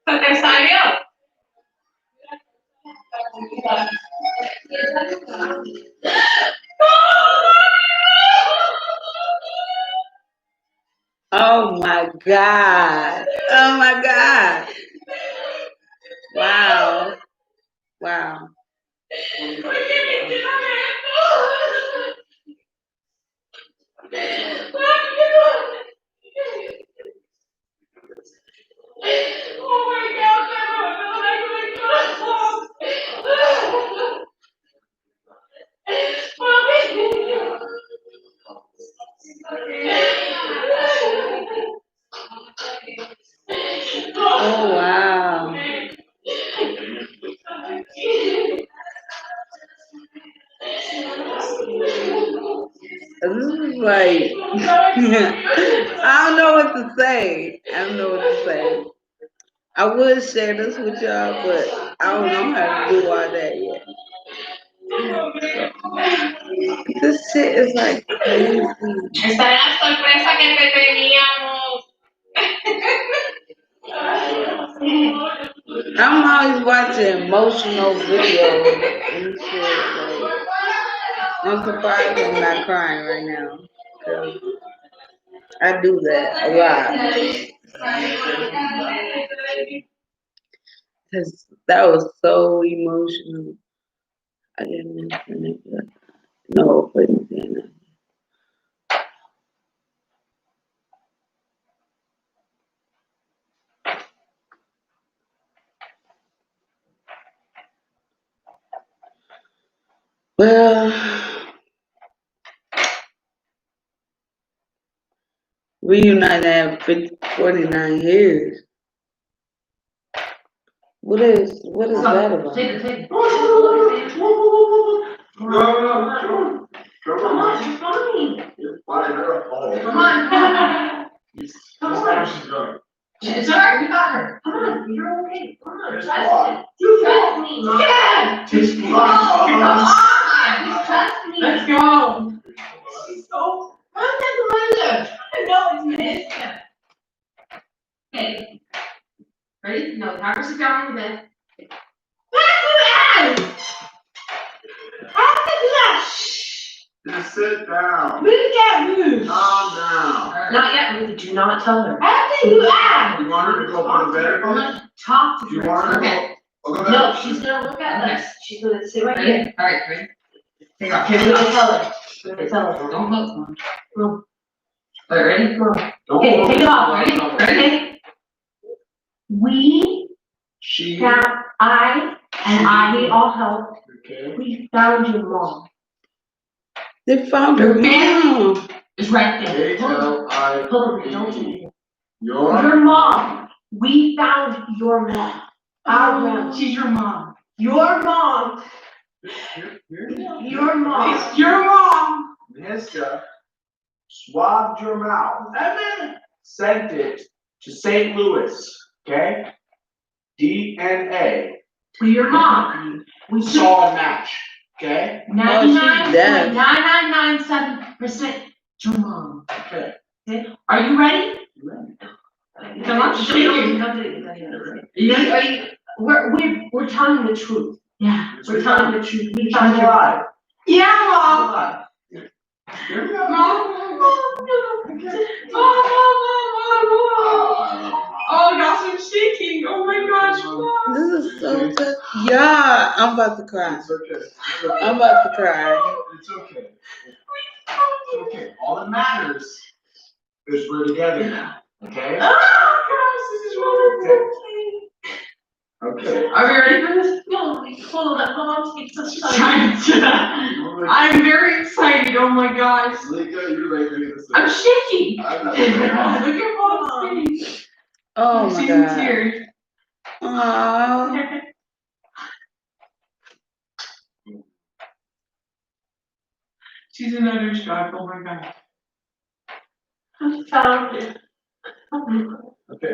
¿Se te salió? Oh my God. Oh my God. Wow. Wow. Oh wow. This is like I don't know what to say. I don't know what to say. I would share this with y'all, but I don't know how to do all that yet. This shit is like crazy. Esta es la sorpresa que te teníamos. I'm always watching emotional videos and shit. Like, I'm surprised I'm not crying right now. 'Cause I do that a lot. Cause that was so emotional. I didn't mention it, but no, but well, reunited after 49 years. What is that about? Come on, you're fine. Come on. It's alright, we got her. Come on, you're okay. Come on, trust me. Yeah. Come on. Trust me. Let's go. So, what's that? No, it's missed. Okay. Ready? No, have her sit down on the bed. Just sit down. We can't move. Calm down. Not yet, Ruth. Do not tell her. You want her to go on the bed? Talk to her. You want her to Okay. go? No, she's gonna look at us. She's gonna sit right here. Alright, ready? Take off. We're gonna tell her. We're gonna tell her. Don't look. Come on. Alright, ready? Come on. Okay, take it off. Ready? Ready? We all helped. We found your mom. They found her mom. It's right there. H-L-I-E. Your mom. We found your mom. Our mom. She's your mom. Your mom. Your mom. Your mom. Mister, swabbed your mouth. sent it to St. Louis, okay? DNA. To your mom. We saw a match, okay? 99.9997% your mom. Okay. Are you ready? Come on, shaking. We're telling the truth. Yeah, we're telling the truth. We found your lie. Yeah, Mom. Oh gosh, I'm shaking. Oh my gosh, Mom. This is so good. Yeah, I'm about to cry. It's okay. I'm about to cry. It's okay. It's okay. All that matters is we're together now. Okay? Oh gosh, this is wonderful. Okay. Are we ready for this? No, hold on. Mom, take some time. I'm very excited. Oh my gosh. I'm shaking. Look at Mom's face. Oh my She's in God. tears. Aww. She's in utter shock. Oh my God. I found it. Okay.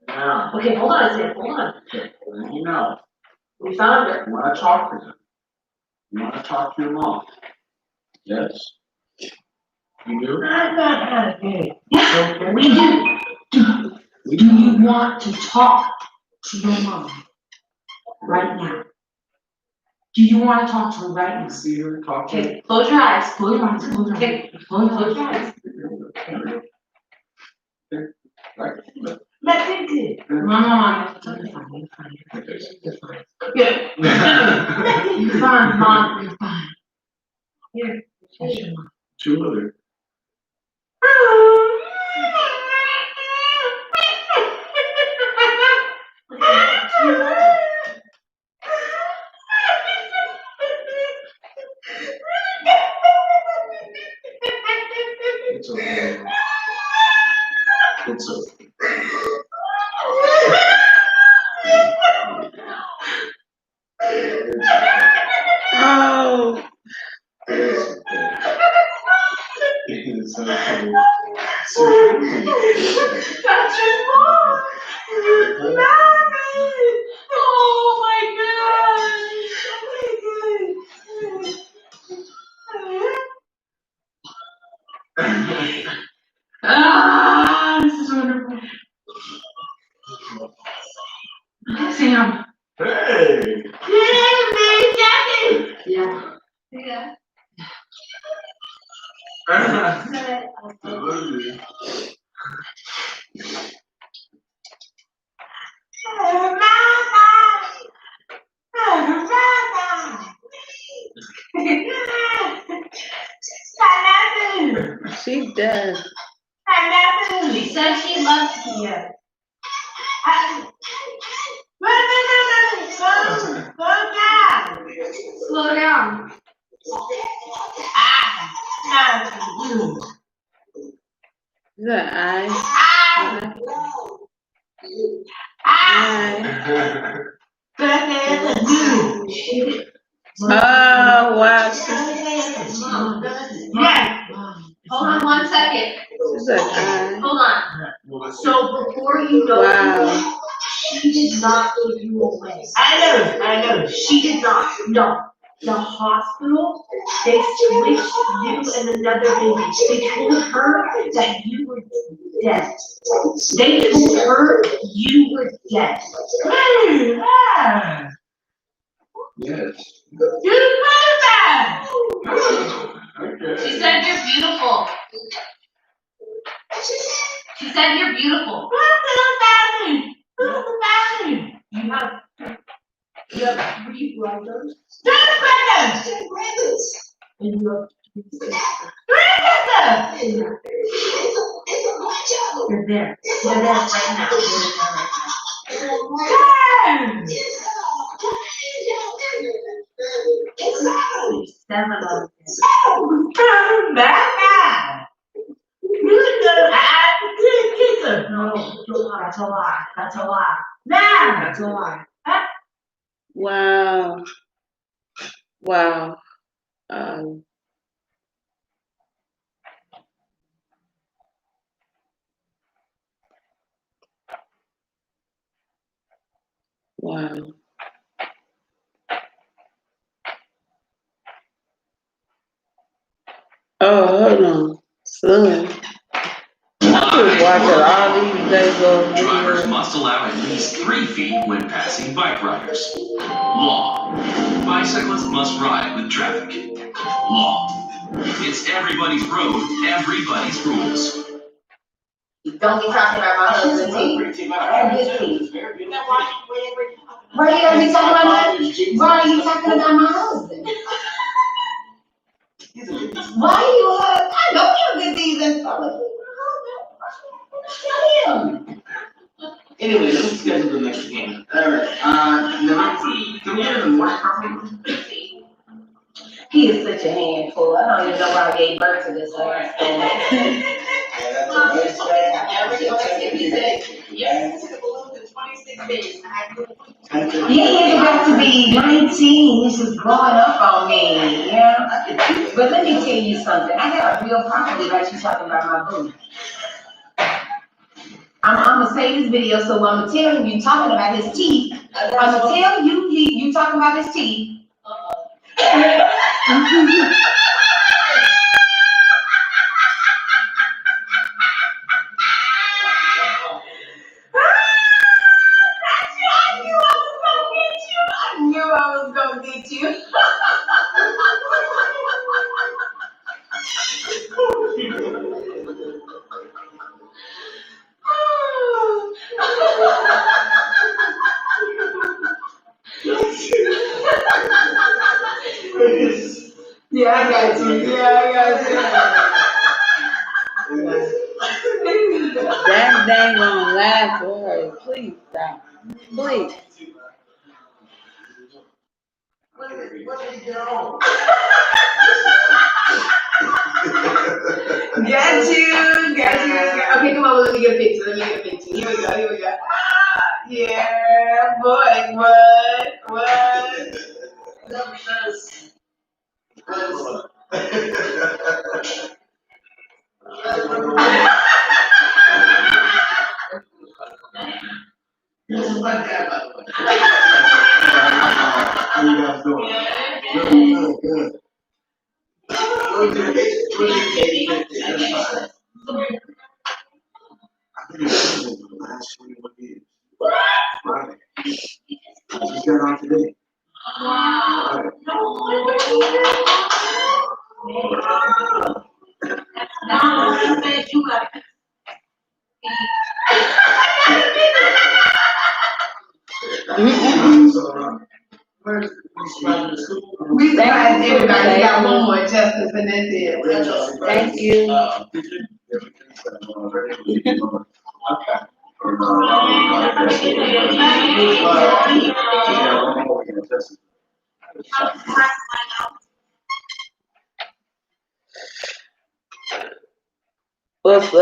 Now, Okay, hold on a second. Hold on. you know, We found her. you want to talk to them. You want to talk to your mom. Yes. You do? Yeah, we do. Do you want to talk to your mom right now? Do you want to talk to her right now? See her, talk to her. Okay, close your eyes. Close your eyes. Close your eyes. Close your eyes. Right. Let it go. Mom, you're fine. You're fine. Good. You're fine, Mom. You're fine. Here, that's your mom. Two other. It's okay. It's okay. Oh. It's okay. It's okay. That's your mom! Mommy! Oh my gosh! This is wonderful. Sam. Hey! Yeah. Yeah. I love you. She does. She said she loves you. Slow down. Is that eye? Eye. Oh, wow. Yeah. Hold on 1 second. She's like eye. Hold on. So before you go, Wow. she did not give you away. I know. She did not. No. The hospital, they switched you and another baby. They told her that you were dead. They told her you were dead. Hey, yeah. Yes. You know that. Okay. She said you're beautiful. She said you're beautiful. You have 3 brothers. And you have 3 sisters. You're there. You're there right now. Seven of them. No, that's a lie. That's a lie. That's a lie. Wow. Wow. Wow. Oh, hold on. Son. I was watching all these days on Drivers video. must allow at least 3 feet when passing bike riders. Law. Bicyclists must ride with traffic. Law. It's everybody's road, everybody's rules. Don't be talking about my husband, teeth. And his teeth. Why you gotta be talking about why are you talking about my husband? Why you, I know you're good these and stuff. Anyway, let's schedule the next game. Alright, can we get in the morning program? He is such a handful. I don't even know why I gave birth to this ass. He is about to be 19. This is growing up on me, yeah. But let me tell you something. I got a real problem about you talking about my boo. I'm gonna say this video, so I'm gonna tell him you talking about his teeth. I'm gonna tell you you talking about his teeth. I knew I was gonna get you. Yeah, I got you. That dang gonna laugh for her. Please stop. Please. Got you. Okay, come on, let me get a picture. Here we go. Yeah, boy, what? Just got on today. We surprised everybody. We got one more justice and that's it. Thank you. What's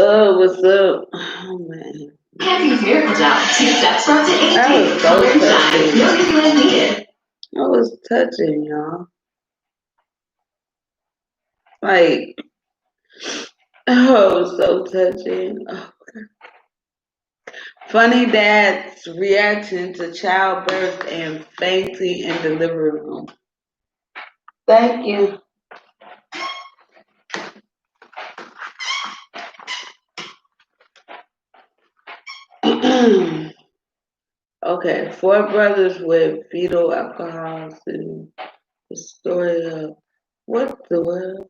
up? Oh man. Kathy's Miracle Job. 2 steps for up to 8 That was days. so Color and shine. touching. No refill needed. That was touching, y'all. Like, oh, so touching. Oh. Funny dad's reaction to childbirth and fainting in delivery room. Thank you. Okay, 4 brothers with fetal alcohol syndrome. The story of what the world?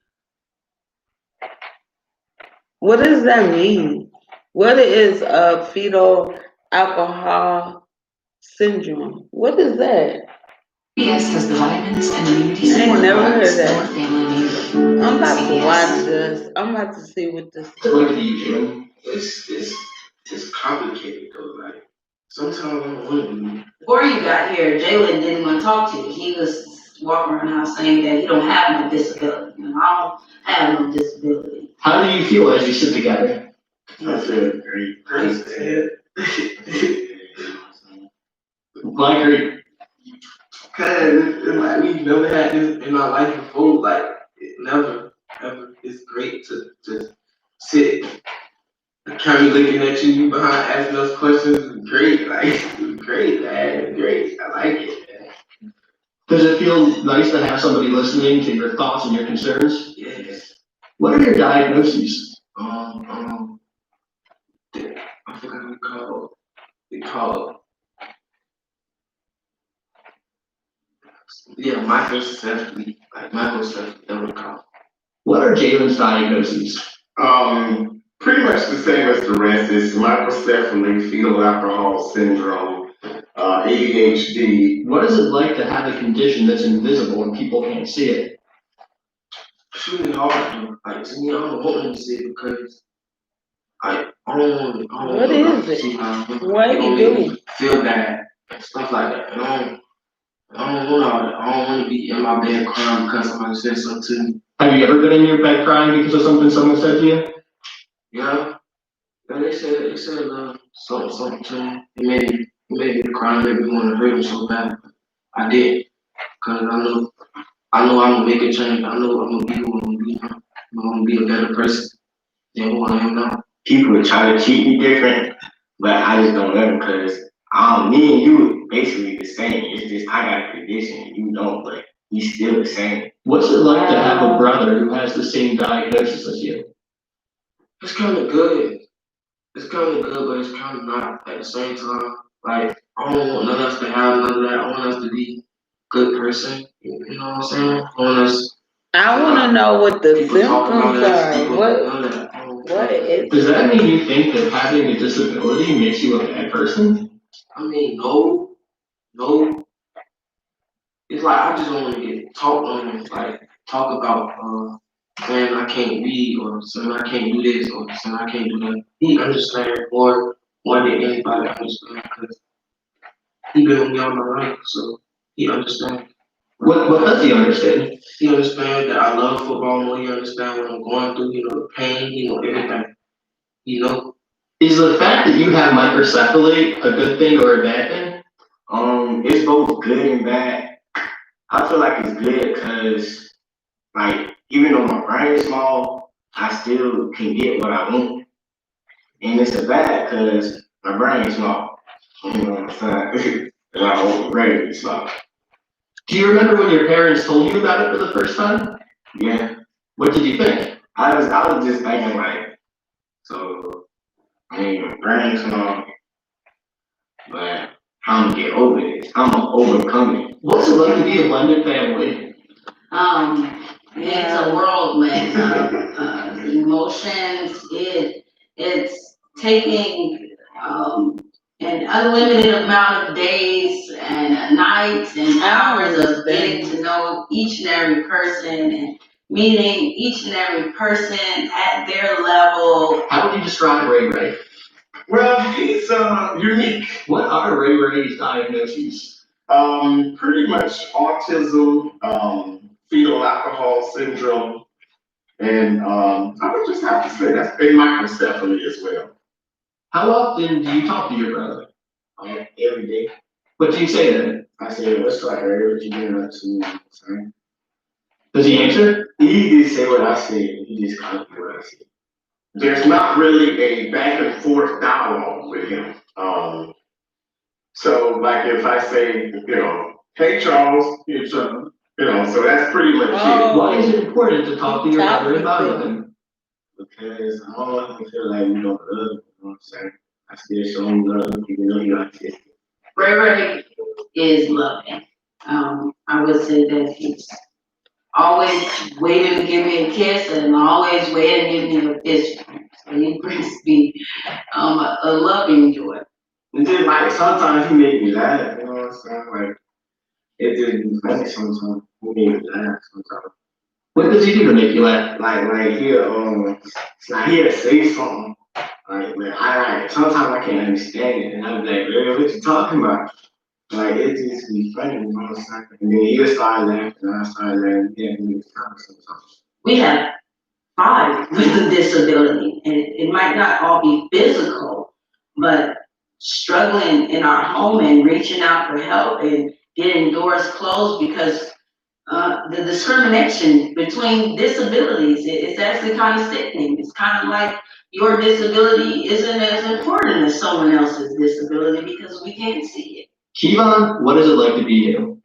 What does that mean? What is a fetal alcohol syndrome? What is that? Yes, has the vitamins and immunity I ain't support never heard products that. your family needs. I'm about to watch this. I'm about to see what this is. It's complicated though, like sometimes I don't want to. Before you got here, Jalen didn't want to talk to you. He was walking around the house saying that he don't have no disability. And I don't have no disability. How do you feel as you sit together? I feel great. Why great? Cause it's like we never had this in our life before. Like it never, ever. It's great to sit Kind of looking at you behind asking those questions is great. Like, great, man. Great. I like it, man. Does it feel nice to have somebody listening to your thoughts and your concerns? Yes. What are your diagnoses? I forgot what they call it. Yeah, microcephaly. Like microcephaly, that would call it. What are Jalen's diagnoses? Pretty much the same as the rest. It's microcephaly, fetal alcohol syndrome, ADHD. What is it like to have a condition that's invisible and people can't see it? It's really hard. Like, to me, I don't want to see it because I don't What is it? What do you do? Feel bad and stuff like that. I don't want all that. I don't want to be in my bed crying because somebody said something to me. Have you ever been in your bed crying because of something someone said to you? Yeah. Yeah, they said something to me. It made me cry, made me want to hurt them so bad. I did. Because I know I'm gonna make a change. I know I'm gonna be who I'm gonna be. I'm gonna be a better person than who I am now. People try to treat me different, but I just don't let them because me and you basically the same. It's just I got a condition and you don't, but he's still the same. What's it like to have a brother who has the same diagnosis as you? It's kind of good. It's kind of good, but it's kind of not at the same time. Like, I don't want none of us to have none of that. I want us to be a good person. You know what I'm saying? I want to know what the symptoms are. What is Does that mean you think that having a disability makes you a bad person? I mean, no. It's like I just don't want to get talked on, like talk about saying I can't read or saying I can't do this or saying I can't do that. He understands more than anybody understands because he been with me all my life, so he understands. What does he understand? He understands that I love football more. He understands what I'm going through. You know the pain. You know everything. You know. Is the fact that you have microcephaly a good thing or a bad thing? It's both good and bad. I feel like it's good because, like, even though my brain is small, I still can get what I want. And it's a bad because my brain is small. You know what I'm saying? And my brain is small. Do you remember when your parents told you about it for the first time? Yeah. What did you think? I was just thinking like, so, I mean, my brain is small, but I'm gonna get over this. I'm gonna overcome it. What's it like to be a blended family? It's a whirlwind of emotions. It's taking an unlimited amount of days and nights and hours of getting to know each and every person and meeting each and every person at their level. How would you describe Ray Ray? Well, he's unique. What are Ray Ray's diagnoses? Pretty much autism, fetal alcohol syndrome, and I would just have to say that's been microcephaly as well. How often do you talk to your brother? Every day. What do you say then? I say, what's up, Ray? What you doing up to? Does he answer? He did say what I said. He just copied what I said. There's not really a back and forth dialogue with him. So like if I say, hey Charles, so that's pretty much it. Why is it important to talk to your brother about him? Because I don't want him to feel like we don't love him, you know what I'm saying? I still show him love, even though he's autistic. Ray is loving. I would say that he's always waiting to give me a kiss and always waiting to give me a kiss. So he brings me a loving joy. And then like sometimes he make me laugh, you know what I'm saying? Like it just be funny sometimes. He make me laugh sometimes. What does he do to make you laugh? Like he'll say something. Like sometimes I can't understand it and I'm like, what you talking about? Like it just be funny, you know what I'm saying? And then he'll start laughing and I start laughing. Yeah, sometimes. We have 5 with a disability, and it might not all be physical, but struggling in our home and reaching out for help and getting doors closed because the discrimination between disabilities. It's actually kind of sickening. It's kind of like your disability isn't as important as someone else's disability because we can't see it. Kevon, what is it like to be you?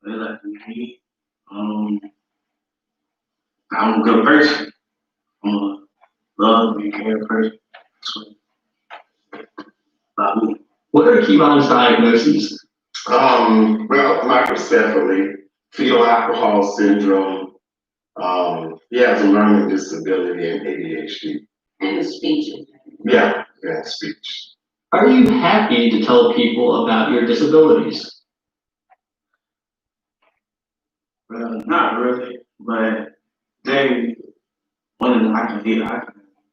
What is it like to be me? I'm a good person. I'm a love and care person. What are Kevon's diagnoses? Well, microcephaly, fetal alcohol syndrome. He has a learning disability and ADHD. And speech. Yeah, speech. Are you happy to tell people about your disabilities? Well, not really, but when I can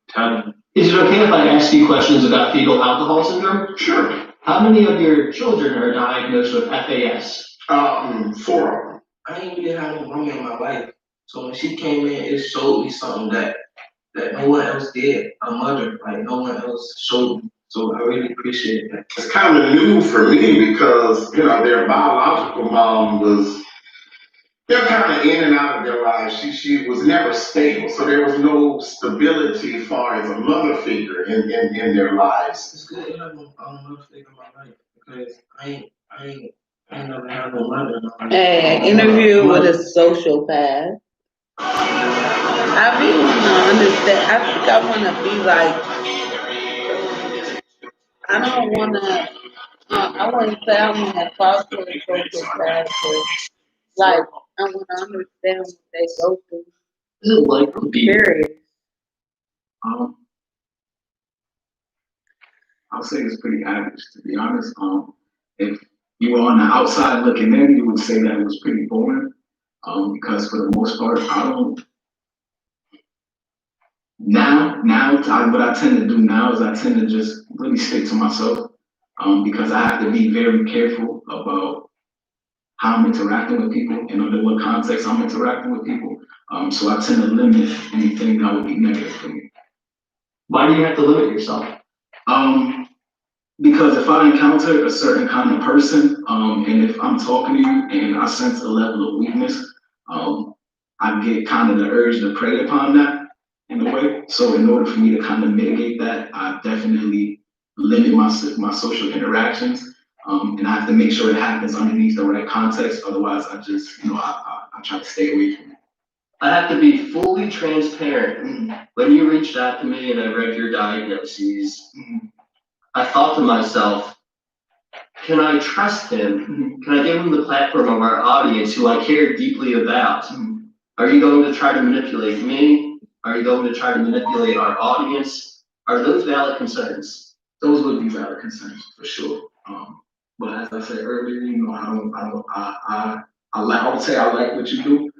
tell them. Is it okay if I ask you questions about fetal alcohol syndrome? Sure. How many of your children are diagnosed with FAS? 4 of them. I ain't really had no mama in my life. So when she came in, it showed me something that no one else did. A mother, like no one else showed me. So I really appreciate that. It's kind of new for me because, their biological mom was, kind of in and out of their lives. She was never stable. So there was no stability as far as a mother figure in their lives. It's good to have a mother figure in my life because I ain't never had no mother. Hey, interview with a sociopath. I really want to understand. I think I want to be like. I don't want to. I wouldn't say I want to talk to a sociopath, but like I want to understand what they go through. Is it like to be Period. I'll say it's pretty average, to be honest. If you were on the outside looking in, you would say that it was pretty boring. Because for the most part, I don't. What I tend to do now is I tend to just really stick to myself. Because I have to be very careful about how I'm interacting with people and under what context I'm interacting with people. So I tend to limit anything that would be negative for me. Why do you have to limit yourself? Because if I encounter a certain kind of person, and if I'm talking to you and I sense a level of weakness, I get kind of the urge to prey upon that in a way. So in order for me to kind of mitigate that, I definitely limit my social interactions. And I have to make sure it happens underneath the right context. Otherwise, I just, I try to stay away from it. I have to be fully transparent. When you reached out to me and I read your diagnoses, I thought to myself, can I trust him? Can I give him the platform of our audience who I care deeply about? Are you going to try to manipulate me? Are you going to try to manipulate our audience? Are those valid concerns? Those would be valid concerns for sure. But as I said earlier, I would say I like what you do.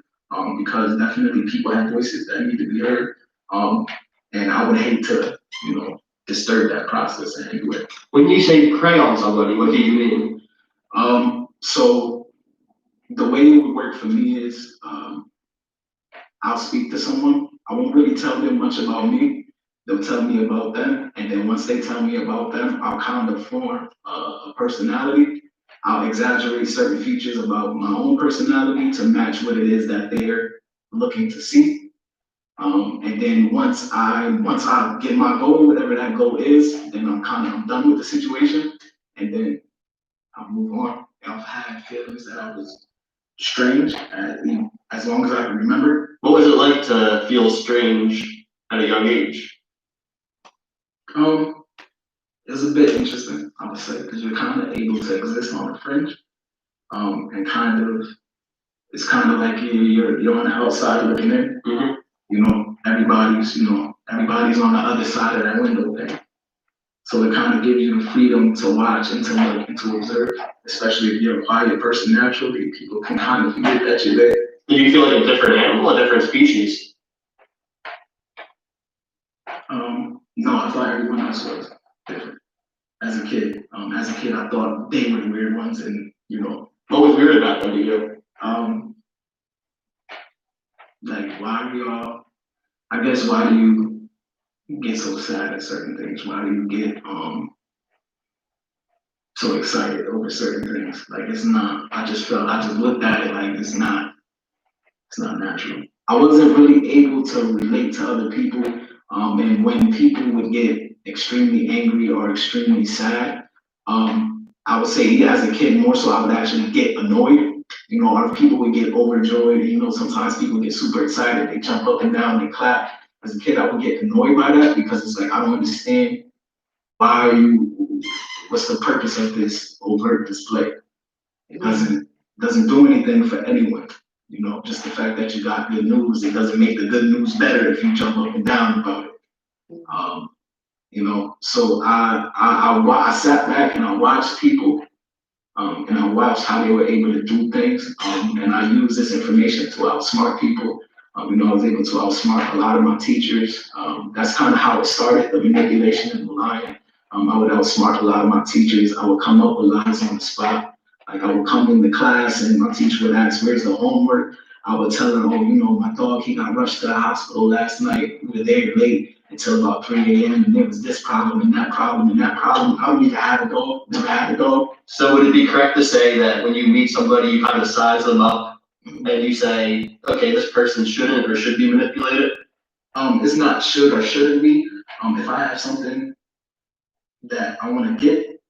Because definitely people have voices that need to be heard. And I would hate to, disturb that process in any way. When you say prey on somebody, what do you mean? So the way it would work for me is I'll speak to someone. I won't really tell them much about me. They'll tell me about them. And then once they tell me about them, I'll kind of form a personality. I'll exaggerate certain features about my own personality to match what it is that they're looking to see. And then once I get my goal, whatever that goal is, then I'm done with the situation, and then I'll move on. And I've had feelings that I was strange, as long as I can remember. What was it like to feel strange at a young age? It was a bit interesting, I would say, because you're kind of able to exist on the fringe, and it's kind of like you're on the outside looking in. Mm-hmm. Everybody's on the other side of that window there. So it kind of gives you the freedom to watch and to look and to observe, especially if you're a quiet person naturally. People can kind of forget that you're there. Do you feel like a different animal, a different species? No, I thought everyone else was different. As a kid, I thought they were the weird ones, and what was weird about them to you? Like why do you get so sad at certain things? Why do you get so excited over certain things? Like it's not. I just looked at it like it's not It's not natural. I wasn't really able to relate to other people. And when people would get extremely angry or extremely sad, I would say as a kid more so I would actually get annoyed. You know, other people would get overjoyed. You know, sometimes people get super excited. They jump up and down, they clap. As a kid, I would get annoyed by that because it's like, I don't understand what's the purpose of this overt display? It doesn't do anything for anyone. You know, just the fact that you got good news, it doesn't make the good news better if you jump up and down about it. You know, so I sat back and I watched people, and I watched how they were able to do things, and I used this information to outsmart people. You know, I was able to outsmart a lot of my teachers. That's kind of how it started, the manipulation and the lying. I would outsmart a lot of my teachers. I would come up with lies on the spot. Like I would come into class and my teacher would ask, "Where's the homework?" I would tell her, "Oh, you know, my dog, he got rushed to the hospital last night. We were there late until about 3 a.m. and there was this problem and that problem and that problem. I don't even have a dog, never had a dog." So would it be correct to say that when you meet somebody, you kind of size them up and you say, okay, this person shouldn't or should be manipulated? It's not should or shouldn't be. If I have something that I want to get,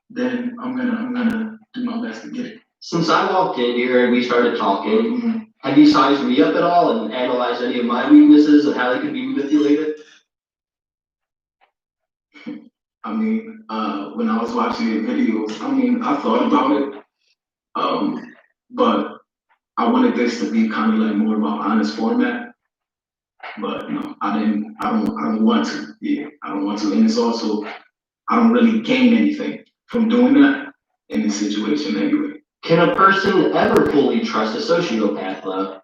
then I'm gonna do my best to get it. Since I walked in here and we started talking, have you sized me up at all and analyzed any of my weaknesses and how they could be manipulated? I mean, when I was watching your videos, I mean, I thought about it, but I wanted this to be kind of like more about honest format. But no, I don't want to. Yeah, I don't want to, and it's also I don't really gain anything from doing that in this situation anyway. Can a person ever fully trust a sociopath though?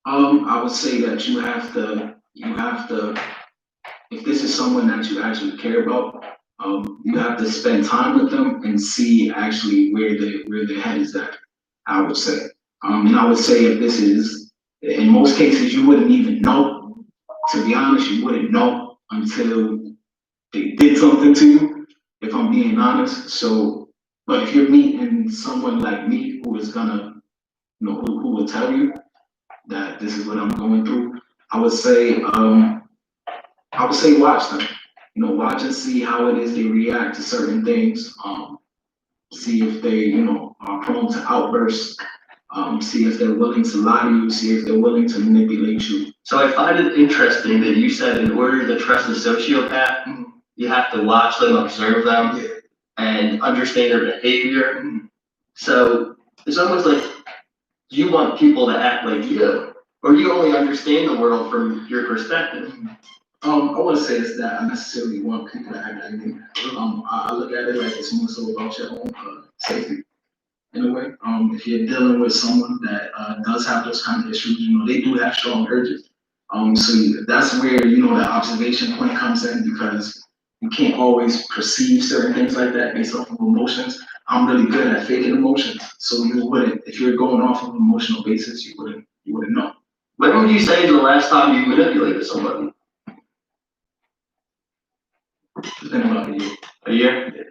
I would say that you have to, if this is someone that you actually care about, you have to spend time with them and see actually where their head is at, I would say. And I would say if this is, in most cases, you wouldn't even know. To be honest, you wouldn't know until they did something to you, if I'm being honest. So, but if you're meeting someone like me who is gonna, you know, who will tell you that this is what I'm going through, I would say watch them. You know, watch and see how it is they react to certain things. See if they, you know, are prone to outbursts. See if they're willing to lie to you. See if they're willing to manipulate you. So I find it interesting that you said in order to trust a sociopath, you have to watch them, observe them, and understand their behavior. So it's almost like you want people to act like you, or you only understand the world from your perspective. I wouldn't say it's that I necessarily want people to act like me. I look at it like it's more so about your own safety in a way. If you're dealing with someone that does have those kind of issues, you know, they do have strong urges. So that's where, you know, the observation point comes in, because you can't always perceive certain things like that based off of emotions. I'm really good at faking emotions, so you wouldn't, if you're going off of an emotional basis, you wouldn't know. When would you say is the last time you manipulated somebody? It's been about a year. A year? Yeah.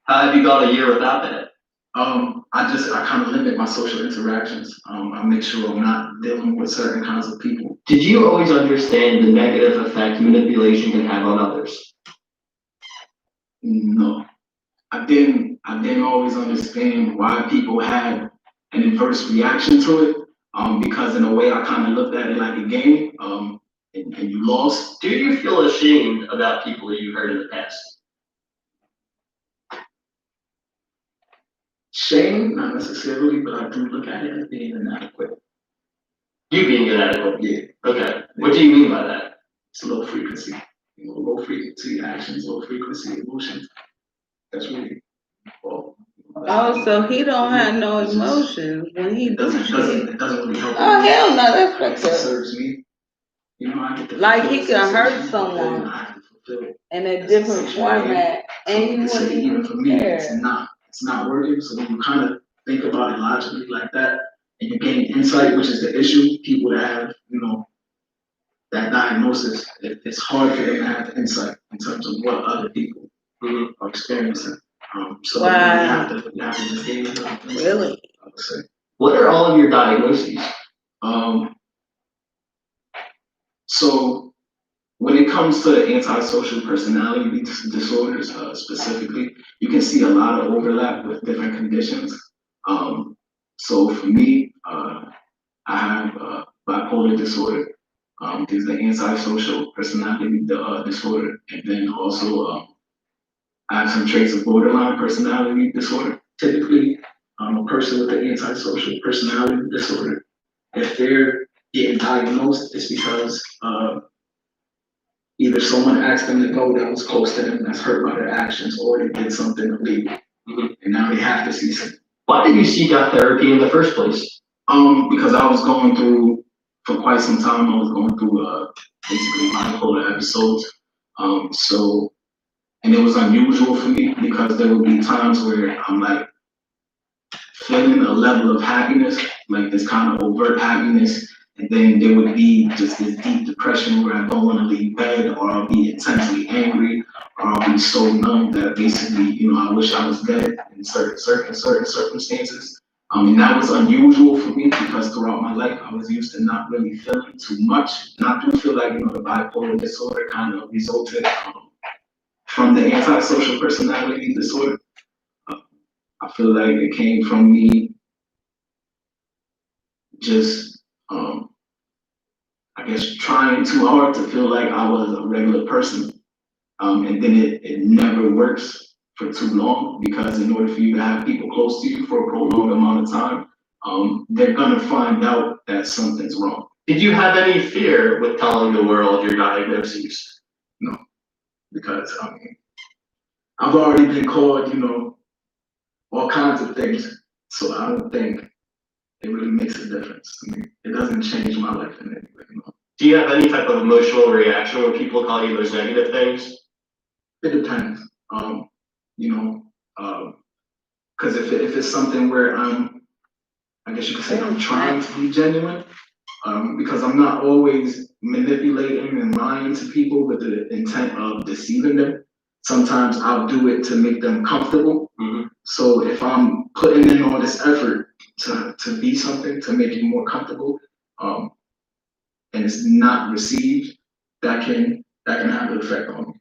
How have you gone a year without that? I kind of limit my social interactions. I make sure I'm not dealing with certain kinds of people. Did you always understand the negative effect manipulation can have on others? No, I didn't always understand why people had an adverse reaction to it. Because in a way, I kind of looked at it like a game. And you lost. Do you feel ashamed about people you hurt in the past? Shame, not necessarily, but I do look at it as being inadequate. You being inadequate? Yeah. Okay. What do you mean by that? It's low frequency. You know, low frequency actions, low frequency emotions. That's really well. Oh, so he don't have no emotions when he does shit. It doesn't really help. Oh hell no, that's fucked It up. serves me. You know, I get to like he can hurt someone in a different format, and you wouldn't even for me, care. It's not working. So when you kind of think about it logically like that, and you gain insight, which is the issue, people that have, you know, that diagnosis, it's hard for them to have the insight in terms of what other people are experiencing. So wow. you have to just gain it. Really? I would say. What are all of your diagnoses? So when it comes to antisocial personality disorders, specifically, you can see a lot of overlap with different conditions. So for me, I have bipolar disorder. There's the antisocial personality disorder, and then also I have some traits of borderline personality disorder. Typically, a person with the antisocial personality disorder, if they're getting diagnosed, it's because either someone asked them to go that was close to them that's hurt by their actions, or they did something illegal, and now they have to see something. Why did you seek out therapy in the first place? Because I was going through, for quite some time, I was going through basically bipolar episodes. And it was unusual for me because there would be times where I'm like feeling a level of happiness, like this kind of overt happiness, and then there would be just this deep depression where I don't want to leave bed, or I'll be intensely angry, or I'll be so numb that basically, I wish I was dead in certain circumstances. And that was unusual for me because throughout my life, I was used to not really feeling too much. And I do feel like, the bipolar disorder kind of resulted from the antisocial personality disorder. I feel like it came from me just, I guess, trying too hard to feel like I was a regular person. And then it never works for too long, because in order for you to have people close to you for a prolonged amount of time, they're gonna find out that something's wrong. Did you have any fear with telling the world your diagnoses? No, because I've already been called, all kinds of things, so I don't think it really makes a difference to me. It doesn't change my life in any way. Do you have any type of emotional reaction when people call you those negative things? It depends, because if it's something where I guess you could say I'm trying to be genuine, because I'm not always manipulating and lying to people with the intent of deceiving them. Sometimes I'll do it to make them comfortable. Mm-hmm. So if I'm putting in all this effort to be something, to make you more comfortable, and it's not received, that can have an effect on me.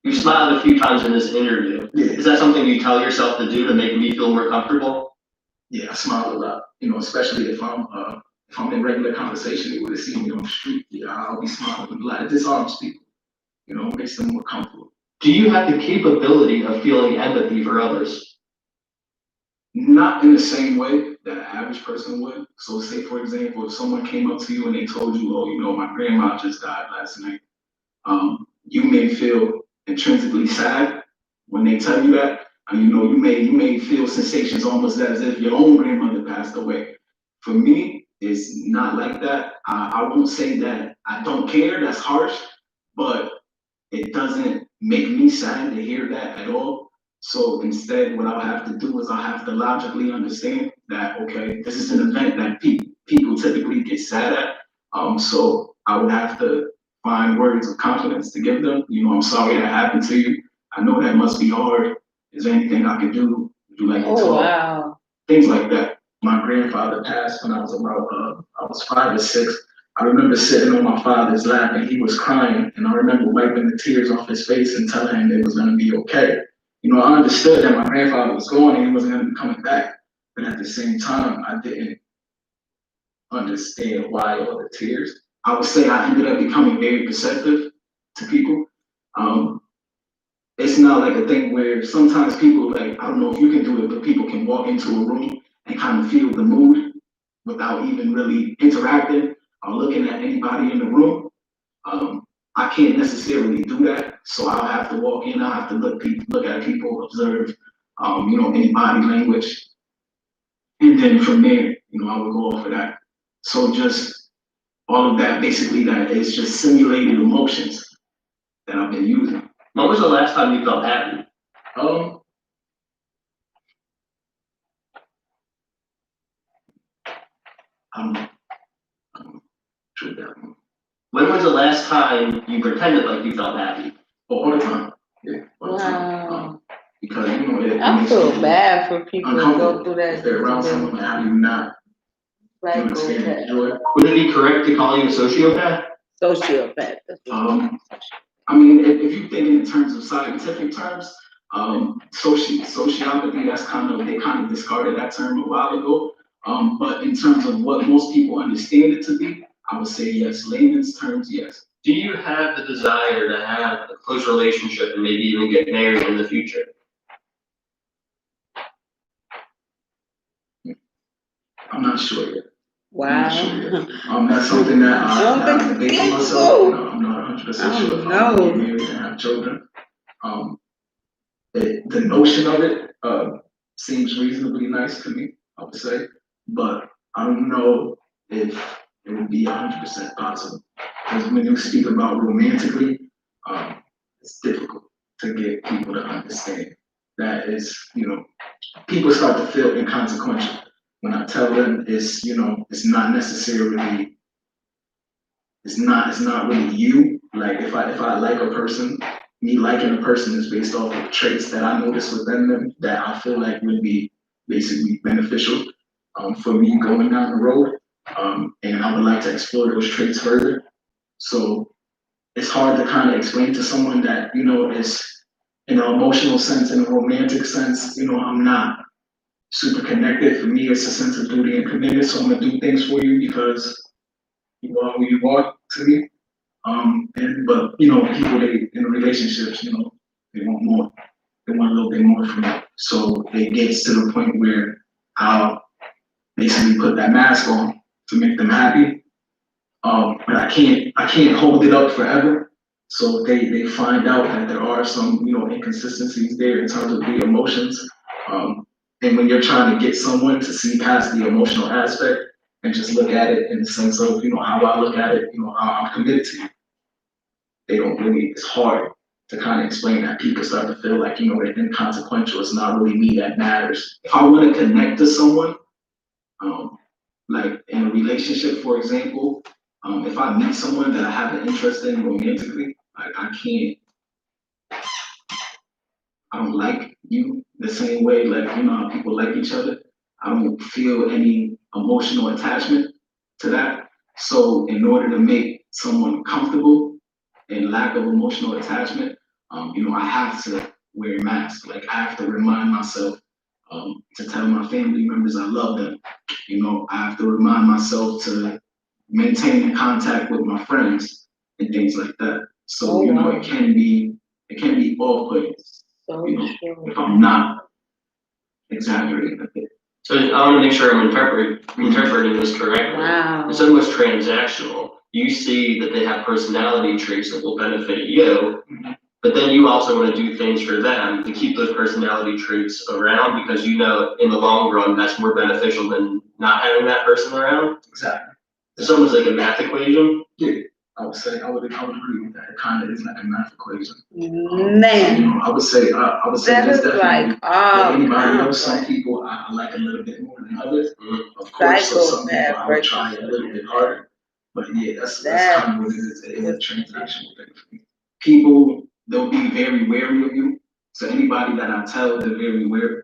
You smiled a few times in this interview. Yeah. Is that something you tell yourself to do to make me feel more comfortable? Yeah, I smile a lot. Especially if I'm in regular conversation, you would have seen me on the street. Yeah, I'll be smiling a lot. It disarms people. Makes them more comfortable. Do you have the capability of feeling empathy for others? Not in the same way that an average person would. So say, for example, if someone came up to you and they told you, oh, my grandma just died last night, you may feel intrinsically sad when they tell you that. And you may feel sensations almost as if your own grandmother passed away. For me, it's not like that. I won't say that I don't care, that's harsh, but it doesn't make me sad to hear that at all. So instead, what I'll have to do is I'll have to logically understand that, okay, this is an event that people typically get sad at. So I would have to find words of confidence to give them. I'm sorry that happened to you. I know that must be hard. Is there anything I can do? Would you like to talk? Wow. Things like that. My grandfather passed when I was about, I was 5 or 6. I remember sitting on my father's lap and he was crying, and I remember wiping the tears off his face and telling him it was gonna be okay. I understood that my grandfather was gone and he wasn't gonna be coming back, but at the same time, I didn't understand why all the tears. I would say I ended up becoming very perceptive to people. It's not like a thing where sometimes people, like, I don't know if you can do it, but people can walk into a room and kind of feel the mood without even really interacting or looking at anybody in the room. I can't necessarily do that, so I'll have to walk in, I'll have to look at people, observe, any body language, and then from there, I would go off of that. So just all of that, basically, that is just simulated emotions that I've been using. When was the last time you felt happy? When was the last time you pretended like you felt happy? All the time. Yeah, all the time. Because it I feel bad for people who go through that. If they're around someone, how do you not experience Psychopath. joy. Would it be correct to call you a sociopath? Sociopath. I mean, if you think in terms of scientific terms, sociopathy, they kind of discarded that term a while ago. But in terms of what most people understand it to be, I would say yes. Layman's terms, yes. Do you have the desire to have a close relationship and maybe even get married in the future? I'm not sure yet. Wow. I'm not sure yet. That's something that I debate for myself. You know, I'm not 100% sure if I want to get married and have children. The notion of it seems reasonably nice to me, I would say, but I don't know if it would be 100% possible. Because when you speak about romantically, it's difficult to get people to understand. That is, people start to feel inconsequential. When I tell them it's not necessarily, it's not really you. Like if I like a person, me liking a person is based off of traits that I notice within them that I feel like would be basically beneficial for me going down the road. And I would like to explore those traits further. So it's hard to kind of explain to someone that, is in an emotional sense, in a romantic sense, I'm not super connected. For me, it's a sense of duty and commitment. So I'm gonna do things for you because you are who you are to me. But people in relationships, they want more. They want a little bit more from me. So it gets to the point where I'll basically put that mask on to make them happy. But I can't hold it up forever. So they find out that there are some, inconsistencies there in terms of the emotions. And when you're trying to get someone to see past the emotional aspect and just look at it in the sense of, how I look at it, I'm committed to you. They don't really, it's hard to kind of explain that. People start to feel like, they're inconsequential. It's not really me that matters. If I want to connect to someone, like in a relationship, for example, if I meet someone that I have an interest in romantically, I don't like you the same way, like, how people like each other. I don't feel any emotional attachment to that. So in order to make someone comfortable and lack of emotional attachment, I have to wear a mask. Like I have to remind myself to tell my family members I love them. I have to remind myself to maintain contact with my friends and things like that. So, it can be off-putting. If I'm not exaggerating a bit. So I want to make sure I'm interpreting this correctly. Wow. It's almost transactional. You see that they have personality traits that will benefit you, but then you also want to do things for them to keep those personality traits around because in the long run that's more beneficial than not having that person around. Exactly. It's almost like a math equation. Yeah. I would agree with that. It kind of is like a math equation. Man. I would say that there's is definitely, like, anybody knows some people I like a little bit more than others. Of course, so some people I would try a little bit harder. But yeah, that's kind of what it is. It is a transactional thing for me. People, they'll be very wary of you. So anybody that I tell, they're very wary.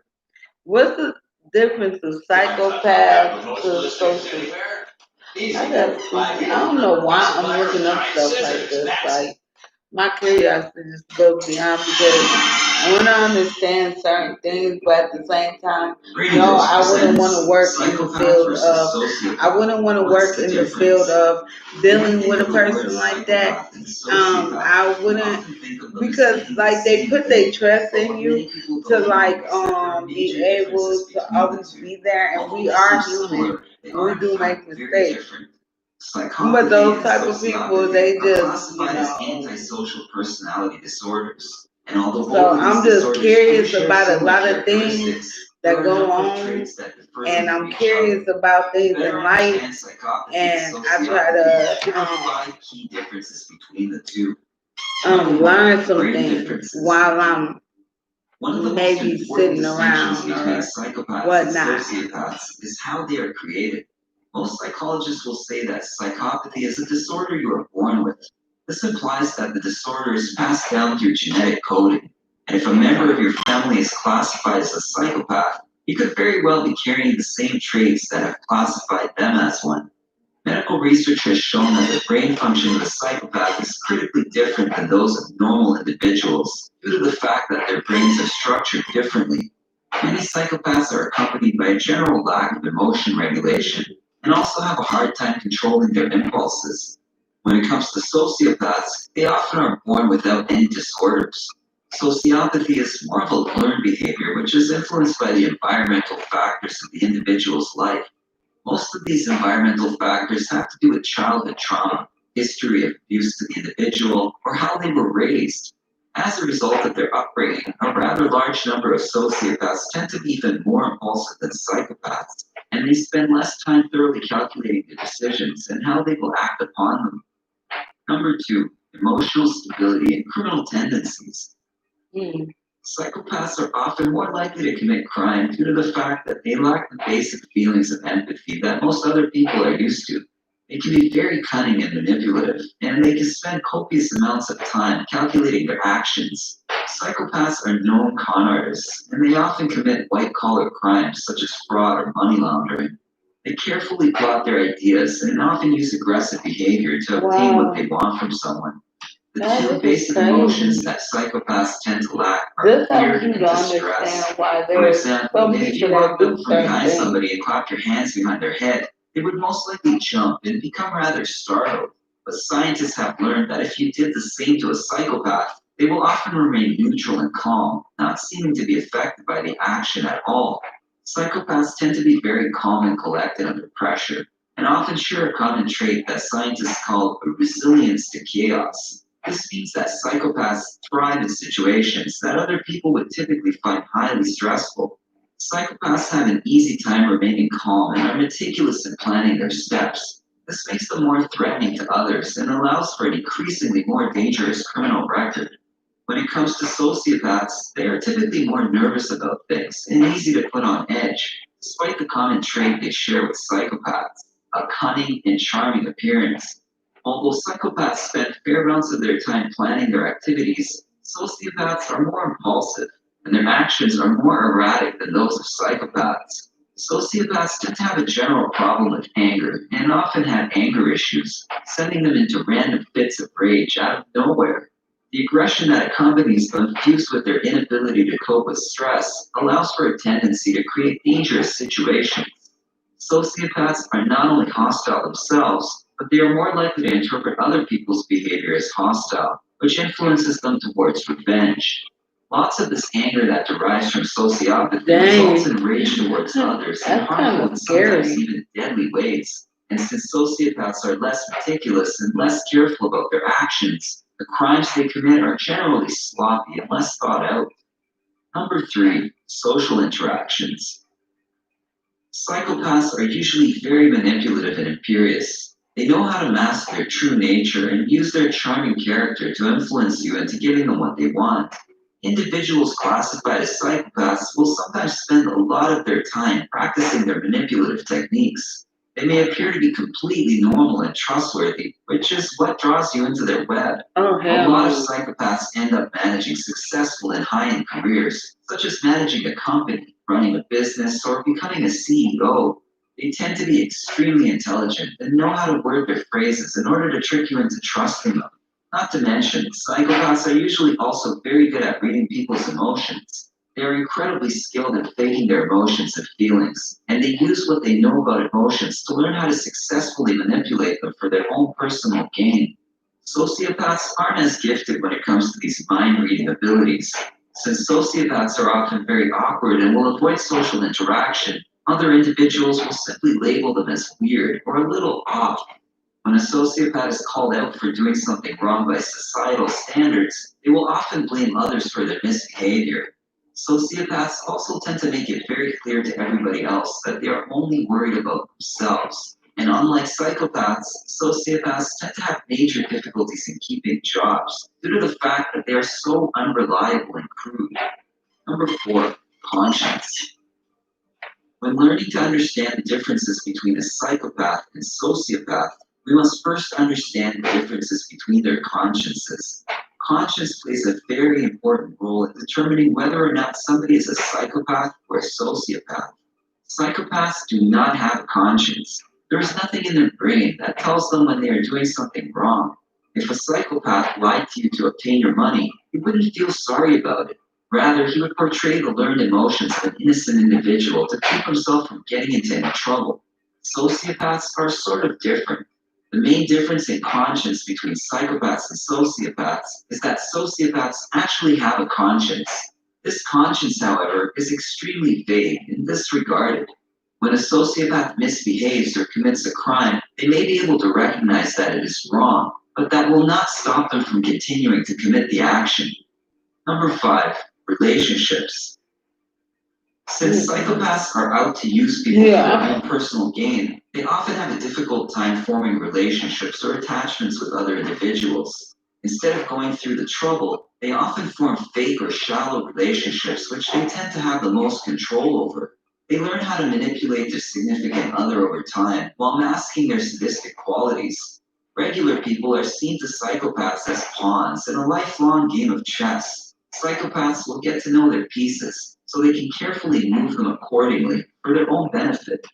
What's the difference of psychopath to sociopath? I don't know why I'm looking up stuff like this. Like my curiosity just goes beyond because I want to understand certain things, but at the same time, I wouldn't want to work in the field of. I wouldn't want to work in the field of dealing with a person like that. I wouldn't because like they put their trust in you to be able to always be there, and we are human and we do make mistakes. But those type of people, they just, antisocial personality disorders. And although so I'm just curious about a lot of things that go on, and I'm curious about things in life, and I try to key differences between the two. learn some things while I'm maybe sitting around or whatnot. Sociopaths is how they are created. Most psychologists will say that psychopathy is a disorder you are born with. This implies that the disorder is passed down through genetic coding. And if a member of your family is classified as a psychopath, He could very well be carrying the same traits that have classified them as one. Medical research has shown that the brain function of a psychopath is critically different than those of normal individuals due to the fact that their brains are structured differently. Many psychopaths are accompanied by a general lack of emotion regulation and also have a hard time controlling their impulses. When it comes to sociopaths, they often are born without any disorders. Sociopathy is more of a learned behavior which is influenced by the environmental factors of the individual's life. Most of these environmental factors have to do with childhood trauma, history of abuse to the individual, or how they were raised. As a result of their upbringing, a rather large number of sociopaths tend to be even more impulsive than psychopaths, and they spend less time thoroughly calculating their decisions and how they will act upon them. Number 2, emotional stability and criminal tendencies. Psychopaths are often more likely to commit crime due to the fact that they lack the basic feelings of empathy that most other people are used to. They can be very cunning and manipulative, and they can spend copious amounts of time calculating their actions. Psychopaths are known con artists, and they often commit white-collar crimes such as fraud or money laundering. They carefully plot their ideas and often use aggressive behavior to obtain what they want from someone. The two basic emotions that psychopaths tend to lack are fear and distress. For example, if you walked up from behind somebody and clapped your hands behind their head, they would most likely jump and become rather startled. But scientists have learned that if you did the same to a psychopath, they will often remain neutral and calm, not seeming to be affected by the action at all. Psychopaths tend to be very calm and collected under pressure, and often share a common trait that scientists call resilience to chaos. This means that psychopaths thrive in situations that other people would typically find highly stressful. Psychopaths have an easy time remaining calm and are meticulous in planning their steps. This makes them more threatening to others and allows for an increasingly more dangerous criminal record. When it comes to sociopaths, they are typically more nervous about things and easy to put on edge, despite the common trait they share with psychopaths, a cunning and charming appearance. Although psychopaths spend fair amounts of their time planning their activities, sociopaths are more impulsive, and their actions are more erratic than those of psychopaths. Sociopaths tend to have a general problem with anger, and often have anger issues, sending them into random fits of rage out of nowhere. The aggression that accompanies them, fused with their inability to cope with stress, allows for a tendency to create dangerous situations. Sociopaths are not only hostile themselves, but they are more likely to interpret other people's behavior as hostile, which influences them towards revenge. Lots of this anger that derives from sociopathy results in rage towards others in harmful and sometimes even deadly ways. And since sociopaths are less meticulous and less careful about their actions, the crimes they commit are generally sloppy and less thought out. Number 3, social interactions. Psychopaths are usually very manipulative and imperious. They know how to mask their true nature and use their charming character to influence you into giving them what they want. Individuals classified as psychopaths will sometimes spend a lot of their time practicing their manipulative techniques. They may appear to be completely normal and trustworthy, which is what draws you into their web. A lot of psychopaths end up managing successful and high-end careers, such as managing a company, running a business, or becoming a CEO. They tend to be extremely intelligent and know how to word their phrases in order to trick you into trusting them. Not to mention, psychopaths are usually also very good at reading people's emotions. They are incredibly skilled at faking their emotions and feelings, and they use what they know about emotions to learn how to successfully manipulate them for their own personal gain. Sociopaths aren't as gifted when it comes to these mind-reading abilities. Since sociopaths are often very awkward and will avoid social interaction, other individuals will simply label them as weird or a little off. When a sociopath is called out for doing something wrong by societal standards, they will often blame others for their misbehavior. Sociopaths also tend to make it very clear to everybody else that they are only worried about themselves. And unlike psychopaths, sociopaths tend to have major difficulties in keeping jobs due to the fact that they are so unreliable and crude. Number 4, conscience. When learning to understand the differences between a psychopath and sociopath, we must first understand the differences between their consciences. conscience plays a very important role in determining whether or not somebody is a psychopath or a sociopath. Psychopaths do not have a conscience. There is nothing in their brain that tells them when they are doing something wrong. If a psychopath lied to you to obtain your money, he wouldn't feel sorry about it. Rather, he would portray the learned emotions of an innocent individual to keep himself from getting into any trouble. Sociopaths are sort of different. The main difference in conscience between psychopaths and sociopaths is that sociopaths actually have a conscience. This conscience, however, is extremely vague and disregarded. When a sociopath misbehaves or commits a crime, they may be able to recognize that it is wrong, but that will not stop them from continuing to commit the action. Number 5, relationships. Since psychopaths are out to use people for their own personal gain, they often have a difficult time forming relationships or attachments with other individuals. Instead of going through the trouble, they often form fake or shallow relationships which they tend to have the most control over. They learn how to manipulate their significant other over time while masking their sadistic qualities. Regular people are seen to psychopaths as pawns in a lifelong game of chess. Psychopaths will get to know their pieces, so they can carefully move them accordingly for their own benefit.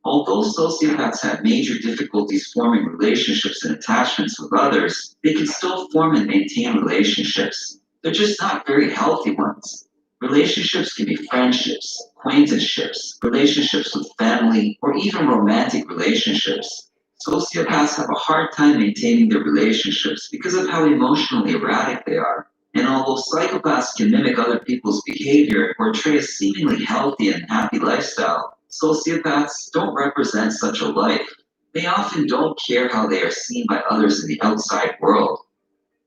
Although sociopaths have major difficulties forming relationships and attachments with others, they can still form and maintain relationships. They're just not very healthy ones. Relationships can be friendships, acquaintanceships, relationships with family, or even romantic relationships. Sociopaths have a hard time maintaining their relationships because of how emotionally erratic they are. And although psychopaths can mimic other people's behavior and portray a seemingly healthy and happy lifestyle, sociopaths don't represent such a life. They often don't care how they are seen by others in the outside world.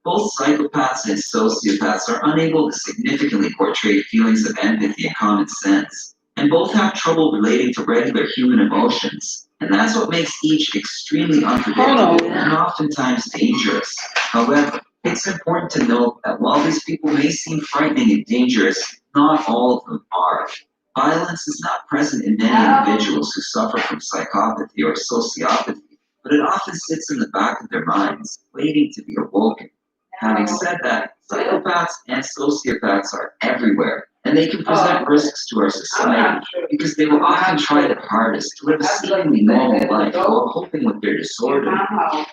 Both psychopaths and sociopaths are unable to significantly portray feelings of empathy and common sense, and both have trouble relating to regular human emotions. And that's what makes each extremely unpredictable and oftentimes dangerous. However, it's important to note that while these people may seem frightening and dangerous, not all of them are. Violence is not present in many individuals who suffer from psychopathy or sociopathy, but it often sits in the back of their minds, waiting to be awoken. Having said that, psychopaths and sociopaths are everywhere, and they can present risks to our society because they will often try their hardest to live a seemingly normal life while coping with their disorder.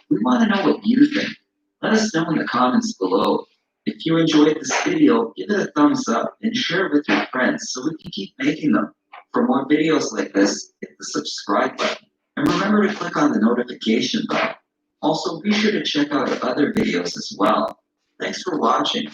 We want to know what you think. Let us know in the comments below. If you enjoyed this video, give it a thumbs up and share it with your friends so we can keep making them. For more videos like this, hit the subscribe button. And remember to click on the notification bell. Also, be sure to check out our other videos as well. Thanks for watching.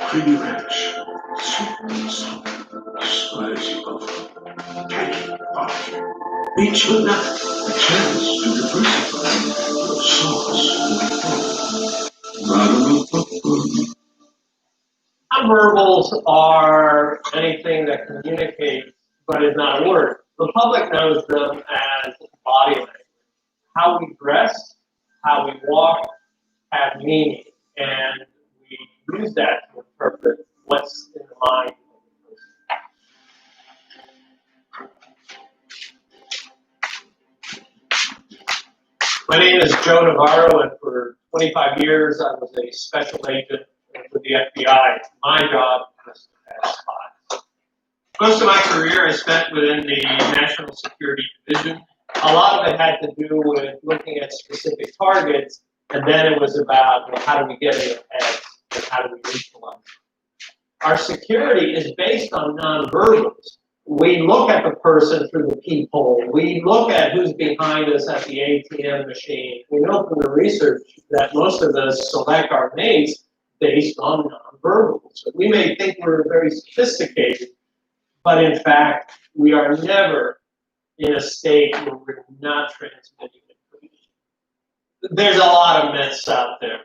Creamy ranch, sweet and sour, spicy buffalo, tangy barbecue. Each with that, a chance to diversify your sauce with flavor. Nonverbals are anything that communicates but is not a word. The public knows them as body language. How we dress, how we walk have meaning, and we use that to interpret what's in the mind of the person. My name is Joe Navarro, and for 25 years I was a special agent with the FBI. My job was to pass spies. Most of my career I spent within the National Security Division. A lot of it had to do with looking at specific targets, and then it was about, well, how do we get in their heads and how do we neutralize them? Our security is based on nonverbals. We look at the person through the peephole. We look at who's behind us at the ATM machine. We know from the research that most of us select our mates based on nonverbals. So we may think we're very sophisticated, but in fact, we are never in a state where we're not transmitting information. There's a lot of myths out there.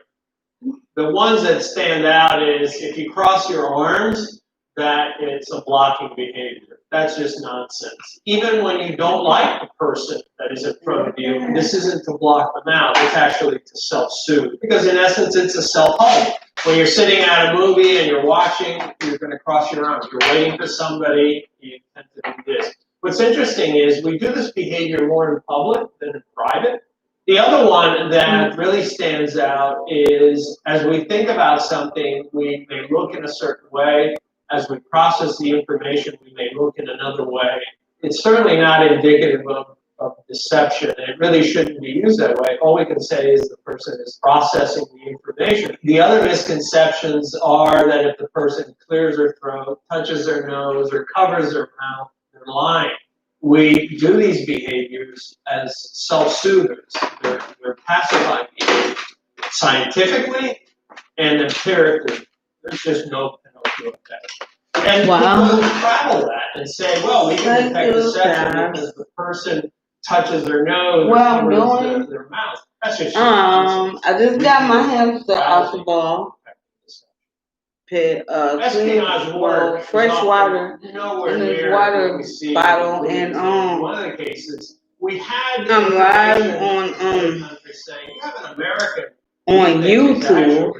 The ones that stand out is if you cross your arms, that it's a blocking behavior. That's just nonsense. Even when you don't like the person that is in front of you, this isn't to block them out, it's actually to self-soothe. Because in essence, it's a self-hug. When you're sitting at a movie and you're watching, you're going to cross your arms. You're waiting for somebody, you tend to do this. What's interesting is we do this behavior more in public than in private. The other one that really stands out is as we think about something, we may look in a certain way. As we process the information, we may look in another way. It's certainly not indicative of deception. It really shouldn't be used that way. All we can say is the person is processing the information. The other misconceptions are that if the person clears their throat, touches their nose, or covers their mouth, they're lying. We do these behaviors as self-soothers. They're pacifying behaviors. Scientifically and empirically, there's just no Pinocchio effect. And people will travel that and say, well, we can detect deception because the person touches their nose or covers their mouth. That's just I just got my hamster off the ball. Espionage water, fresh water nowhere in his near water what we see bottle, in and one of the cases we had I'm live on saying you have an American on YouTube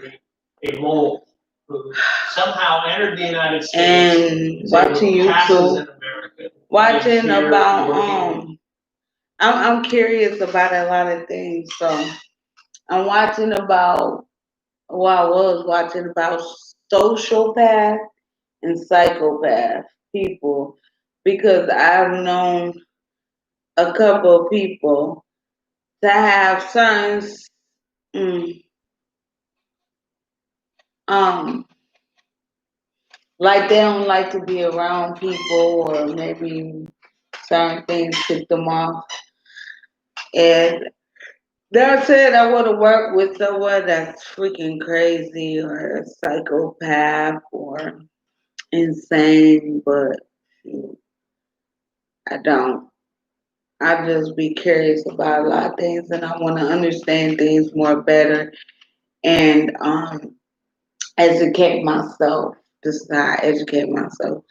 a mole who somehow entered the United States and watching YouTube, watching about I'm curious about a lot of things, so I'm watching about. Well, I was watching about sociopath and psychopath people because I've known a couple of people to have sons, like they don't like to be around people, or maybe certain things tick them off. And that said, I want to work with someone that's freaking crazy or a psychopath or insane, but I don't. I just be curious about a lot of things, and I want to understand things more better and educate myself. Just not educate myself.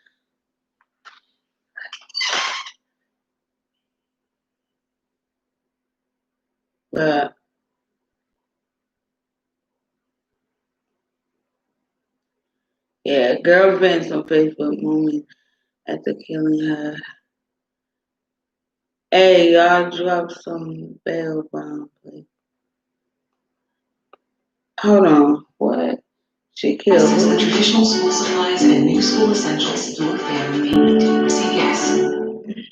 But yeah, girl been some Facebook moment after killing her. Hey, y'all drop some bail bomb, please. Hold on, what? She killed Prices of traditional school supplies and new school essentials your family may need. CVS.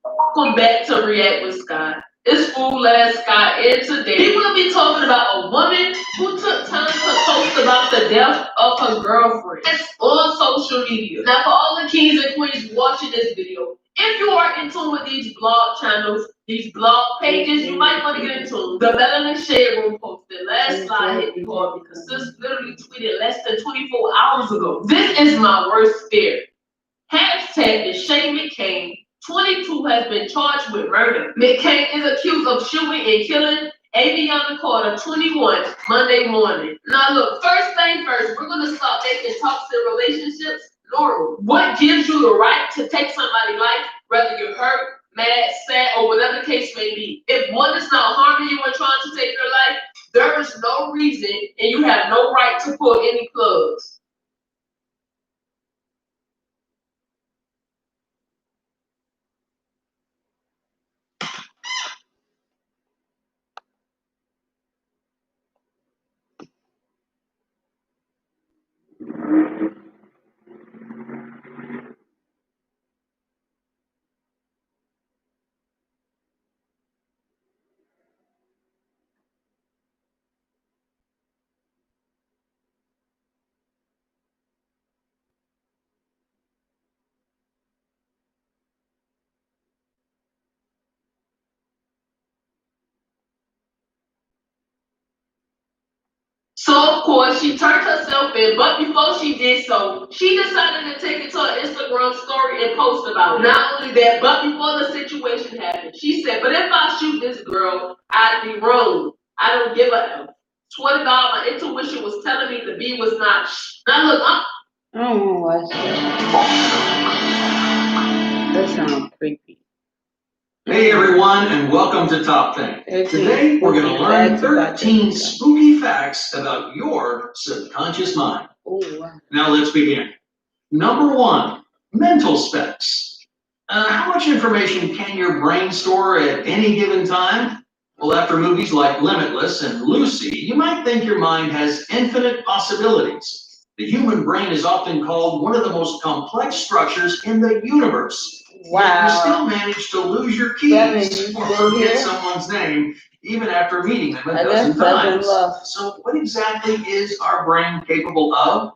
Welcome back to React with Scott. It's Food Last Scott, and today we will be talking about a woman who took time to post about the death of her girlfriend. It's on social media. Now, for all the kings and queens watching this video, if you are in tune with these blog channels, these blog pages, you might want to get in tune. The Melanin Shade Room posted last slide hit me hard because this literally tweeted less than 24 hours ago. This is my worst fear. Hashtag the Shane McCain. 22 has been charged with murder. McCain is accused of shooting and killing Aviana Carter, 21, Monday morning. Now look, first thing first, we're gonna start making toxic relationships normal. What gives you the right to take somebody's life, whether you're hurt, mad, sad, or whatever the case may be? If one is not harming you and trying to take your life, there is no reason and you have no right to pull any plugs. So, of course, she turned herself in, but before she did so, she decided to take it to her Instagram story and post about it. Not only that, but before the situation happened, she said, but if I shoot this girl, I'd be wrong. I don't give a F. Swear to God, my intuition was telling me the B was not. Now look, I don't wanna watch that. That sounds creepy. Hey everyone, and welcome to Top Thing. Today we're going to learn 13 spooky facts about your subconscious mind. Oh, wow. Now let's begin. Number 1, mental specs. How much information can your brain store at any given time? Well, after movies like Limitless and Lucy, you might think your mind has infinite possibilities. The human brain is often called one of the most complex structures in the universe. Wow. Yet you still manage to lose your keys or forget someone's name even after meeting them a dozen times. So what exactly is our brain capable of?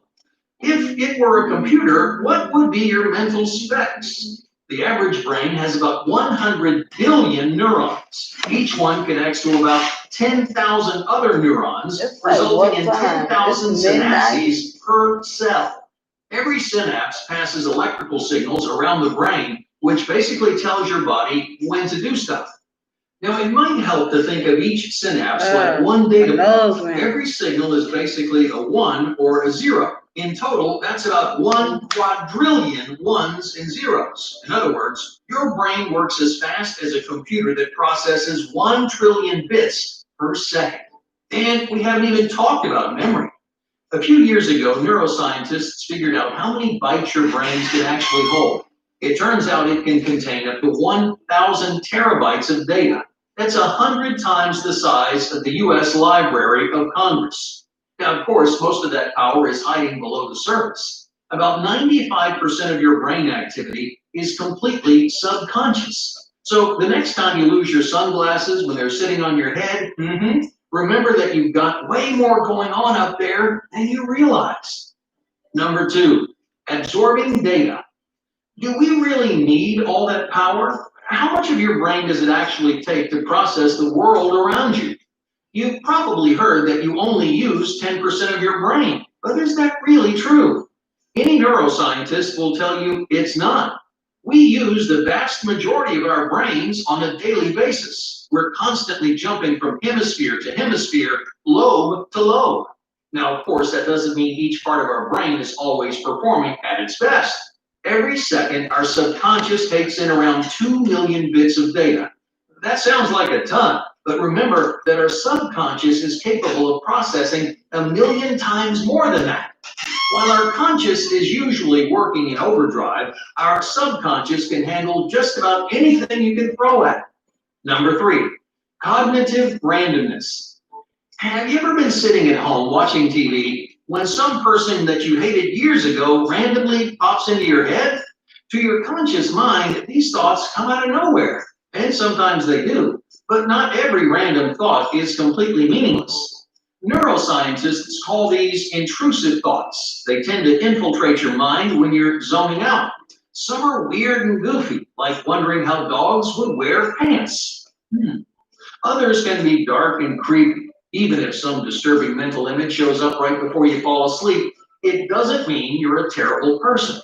If it were a computer, what would be your mental specs? The average brain has about 100 billion neurons. Each one connects to about 10,000 other neurons, resulting in 10,000 synapses per cell. Every synapse passes electrical signals around the brain, which basically tells your body when to do stuff. Now, it might help to think of each synapse like one data point. Every signal is basically a 1 or a 0. In total, that's about 1 quadrillion ones and zeros. In other words, your brain works as fast as a computer that processes 1 trillion bits per second. And we haven't even talked about memory. A few years ago, neuroscientists figured out how many bytes your brains can actually hold. It turns out it can contain up to 1,000 terabytes of data. That's 100 times the size of the US Library of Congress. Now, of course, most of that power is hiding below the surface. About 95% of your brain activity is completely subconscious. So the next time you lose your sunglasses when they're sitting on your head, remember that you've got way more going on up there than you realize. Number 2, absorbing data. Do we really need all that power? How much of your brain does it actually take to process the world around you? You've probably heard that you only use 10% of your brain, but is that really true? Any neuroscientist will tell you it's not. We use the vast majority of our brains on a daily basis. We're constantly jumping from hemisphere to hemisphere, lobe to lobe. Now, of course, that doesn't mean each part of our brain is always performing at its best. Every second, our subconscious takes in around 2 million bits of data. That sounds like a ton, but remember that our subconscious is capable of processing 1 million times more than that. While our conscious is usually working in overdrive, our subconscious can handle just about anything you can throw at it. Number 3, cognitive randomness. Have you ever been sitting at home watching TV when some person that you hated years ago randomly pops into your head? To your conscious mind, these thoughts come out of nowhere, and sometimes they do, but not every random thought is completely meaningless. Neuroscientists call these intrusive thoughts. They tend to infiltrate your mind when you're zoning out. Some are weird and goofy, like wondering how dogs would wear pants. Others can be dark and creepy. Even if some disturbing mental image shows up right before you fall asleep, it doesn't mean you're a terrible person.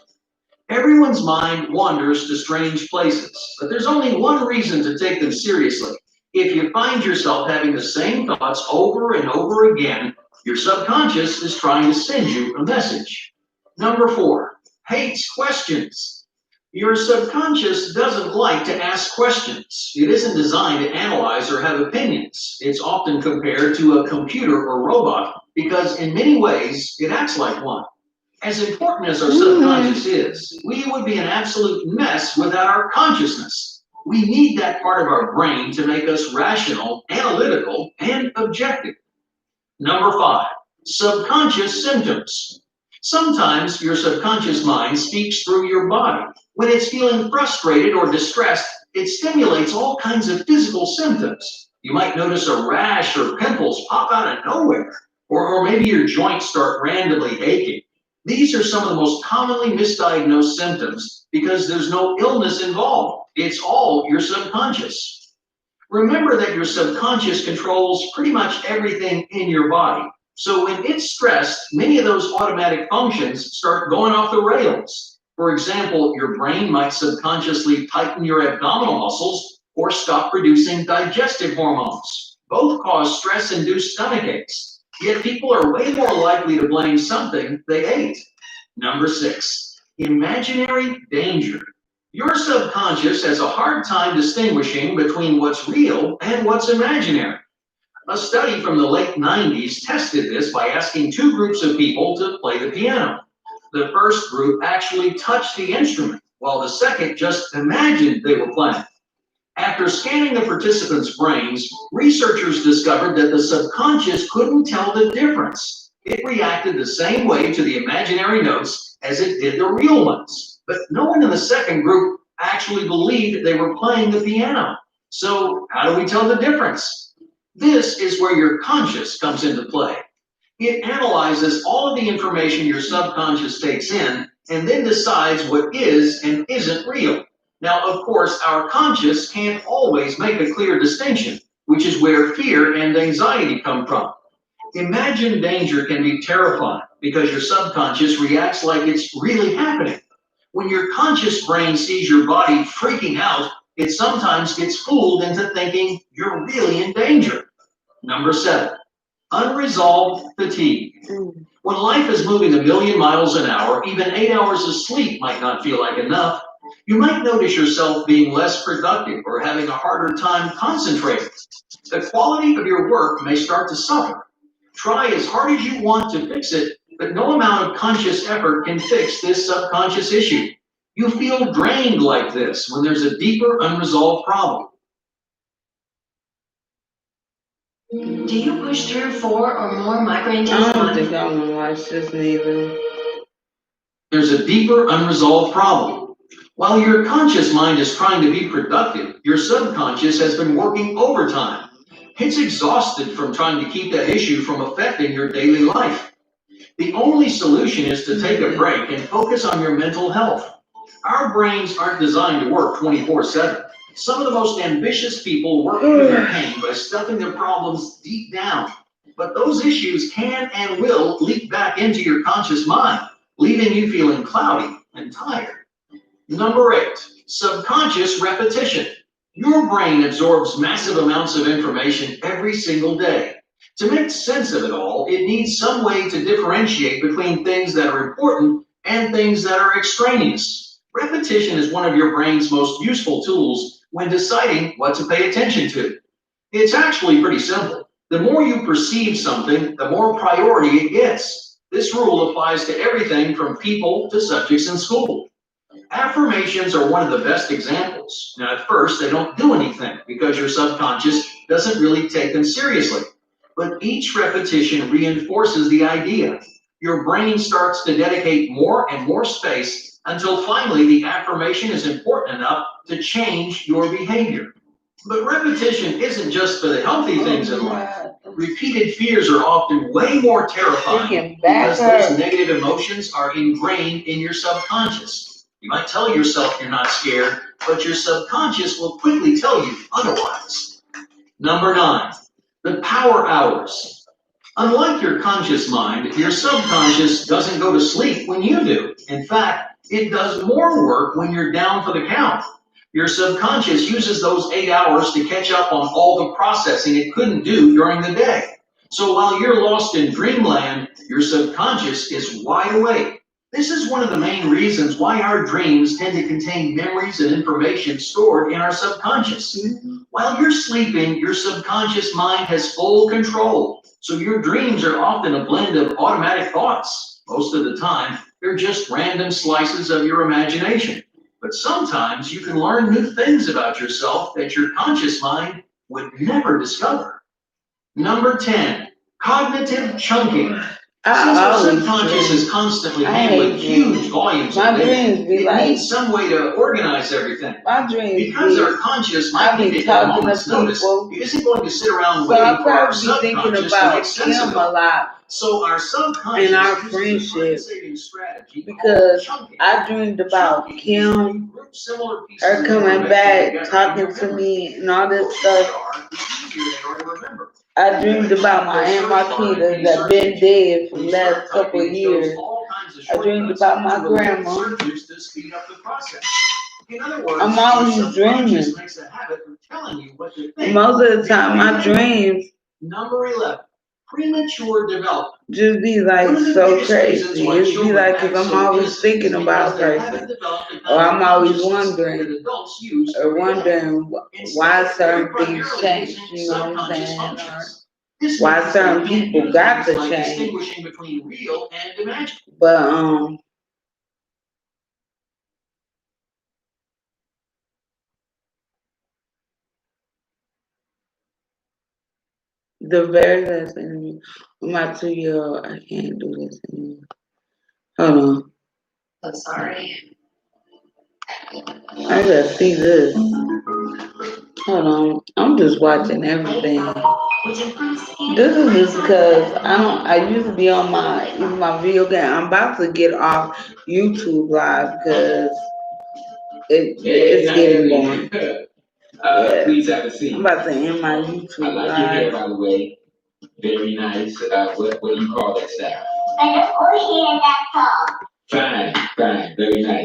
Everyone's mind wanders to strange places, but there's only one reason to take them seriously. If you find yourself having the same thoughts over and over again, your subconscious is trying to send you a message. Number 4, hates questions. Your subconscious doesn't like to ask questions. It isn't designed to analyze or have opinions. It's often compared to a computer or robot because in many ways it acts like one. As important as our subconscious is, we would be an absolute mess without our consciousness. We need that part of our brain to make us rational, analytical, and objective. Number 5, subconscious symptoms. Sometimes your subconscious mind speaks through your body. When it's feeling frustrated or distressed, it stimulates all kinds of physical symptoms. You might notice a rash or pimples pop out of nowhere, or maybe your joints start randomly aching. These are some of the most commonly misdiagnosed symptoms because there's no illness involved. It's all your subconscious. Remember that your subconscious controls pretty much everything in your body. So when it's stressed, many of those automatic functions start going off the rails. For example, your brain might subconsciously tighten your abdominal muscles or stop producing digestive hormones. Both cause stress-induced stomach aches. Yet people are way more likely to blame something they ate. Number 6, imaginary danger. Your subconscious has a hard time distinguishing between what's real and what's imaginary. A study from the late 90s tested this by asking 2 groups of people to play the piano. The first group actually touched the instrument, while the second just imagined they were playing. After scanning the participants' brains, researchers discovered that the subconscious couldn't tell the difference. It reacted the same way to the imaginary notes as it did the real ones. But no one in the second group actually believed they were playing the piano. So how do we tell the difference? This is where your conscious comes into play. It analyzes all of the information your subconscious takes in and then decides what is and isn't real. Now, of course, our conscious can't always make a clear distinction, which is where fear and anxiety come from. Imagined danger can be terrifying because your subconscious reacts like it's really happening. When your conscious brain sees your body freaking out, it sometimes gets fooled into thinking you're really in danger. Number 7, unresolved fatigue. When life is moving a million miles an hour, even 8 hours of sleep might not feel like enough. You might notice yourself being less productive or having a harder time concentrating. The quality of your work may start to suffer. Try as hard as you want to fix it, but no amount of conscious effort can fix this subconscious issue. You feel drained like this when there's a deeper unresolved problem. Do you push through 4 or more migraine days I a don't month? think I want to watch this neither. There's a deeper unresolved problem. While your conscious mind is trying to be productive, your subconscious has been working overtime. It's exhausted from trying to keep that issue from affecting your daily life. The only solution is to take a break and focus on your mental health. Our brains aren't designed to work 24/7. Some of the most ambitious people work through their pain by stuffing their problems deep down. But those issues can and will leak back into your conscious mind, leaving you feeling cloudy and tired. Number 8, subconscious repetition. Your brain absorbs massive amounts of information every single day. To make sense of it all, it needs some way to differentiate between things that are important and things that are extraneous. Repetition is one of your brain's most useful tools when deciding what to pay attention to. It's actually pretty simple. The more you perceive something, the more priority it gets. This rule applies to everything from people to subjects in school. Affirmations are one of the best examples. Now, at first, they don't do anything because your subconscious doesn't really take them seriously. But each repetition reinforces the idea. Your brain starts to dedicate more and more space until finally the affirmation is important enough to change your behavior. But repetition isn't just for the healthy things in life. Repeated fears are often way more terrifying because those negative emotions are ingrained in your subconscious. You might tell yourself you're not scared, but your subconscious will quickly tell you otherwise. Number 9, the power hours. Unlike your conscious mind, your subconscious doesn't go to sleep when you do. In fact, it does more work when you're down for the count. Your subconscious uses those 8 hours to catch up on all the processing it couldn't do during the day. So while you're lost in dreamland, your subconscious is wide awake. This is one of the main reasons why our dreams tend to contain memories and information stored in our subconscious. While you're sleeping, your subconscious mind has full control. So your dreams are often a blend of automatic thoughts. Most of the time, they're just random slices of your imagination. But sometimes you can learn new things about yourself that your conscious mind would never discover. Number 10, cognitive chunking. Since our subconscious is constantly handling huge volumes of data, it needs some way to organize everything. Because our conscious might think it at a moment's notice, it isn't going to sit around waiting for our subconscious to make sense of it. So our subconscious in our friendship, because I dreamed about Kim, her coming back, talking to me, and all this stuff. I dreamed about my Aunt Marquita that been dead for the last couple of years. I dreamed about my grandma. I'm always dreaming. Most of the time, my dreams. Number 11, premature development. just be like so crazy. It'd be like if I'm always thinking about a person, or I'm always wondering, why certain things change, you know what I'm saying? Or why certain people got to change. Distinguishing between real and imagined. But the very last interview with my 2-year-old, I can't do this anymore. Hold on. I'm sorry. I gotta see this. Hold on. I'm just watching everything. This is just because I used to be on my video game. I'm about to get off YouTube Live because it's getting boring. Please have a seat. I'm about to end my YouTube I like your hair, Live. by the way. Very nice. What do you call that style? I just go here and that's all. Fine, very nice.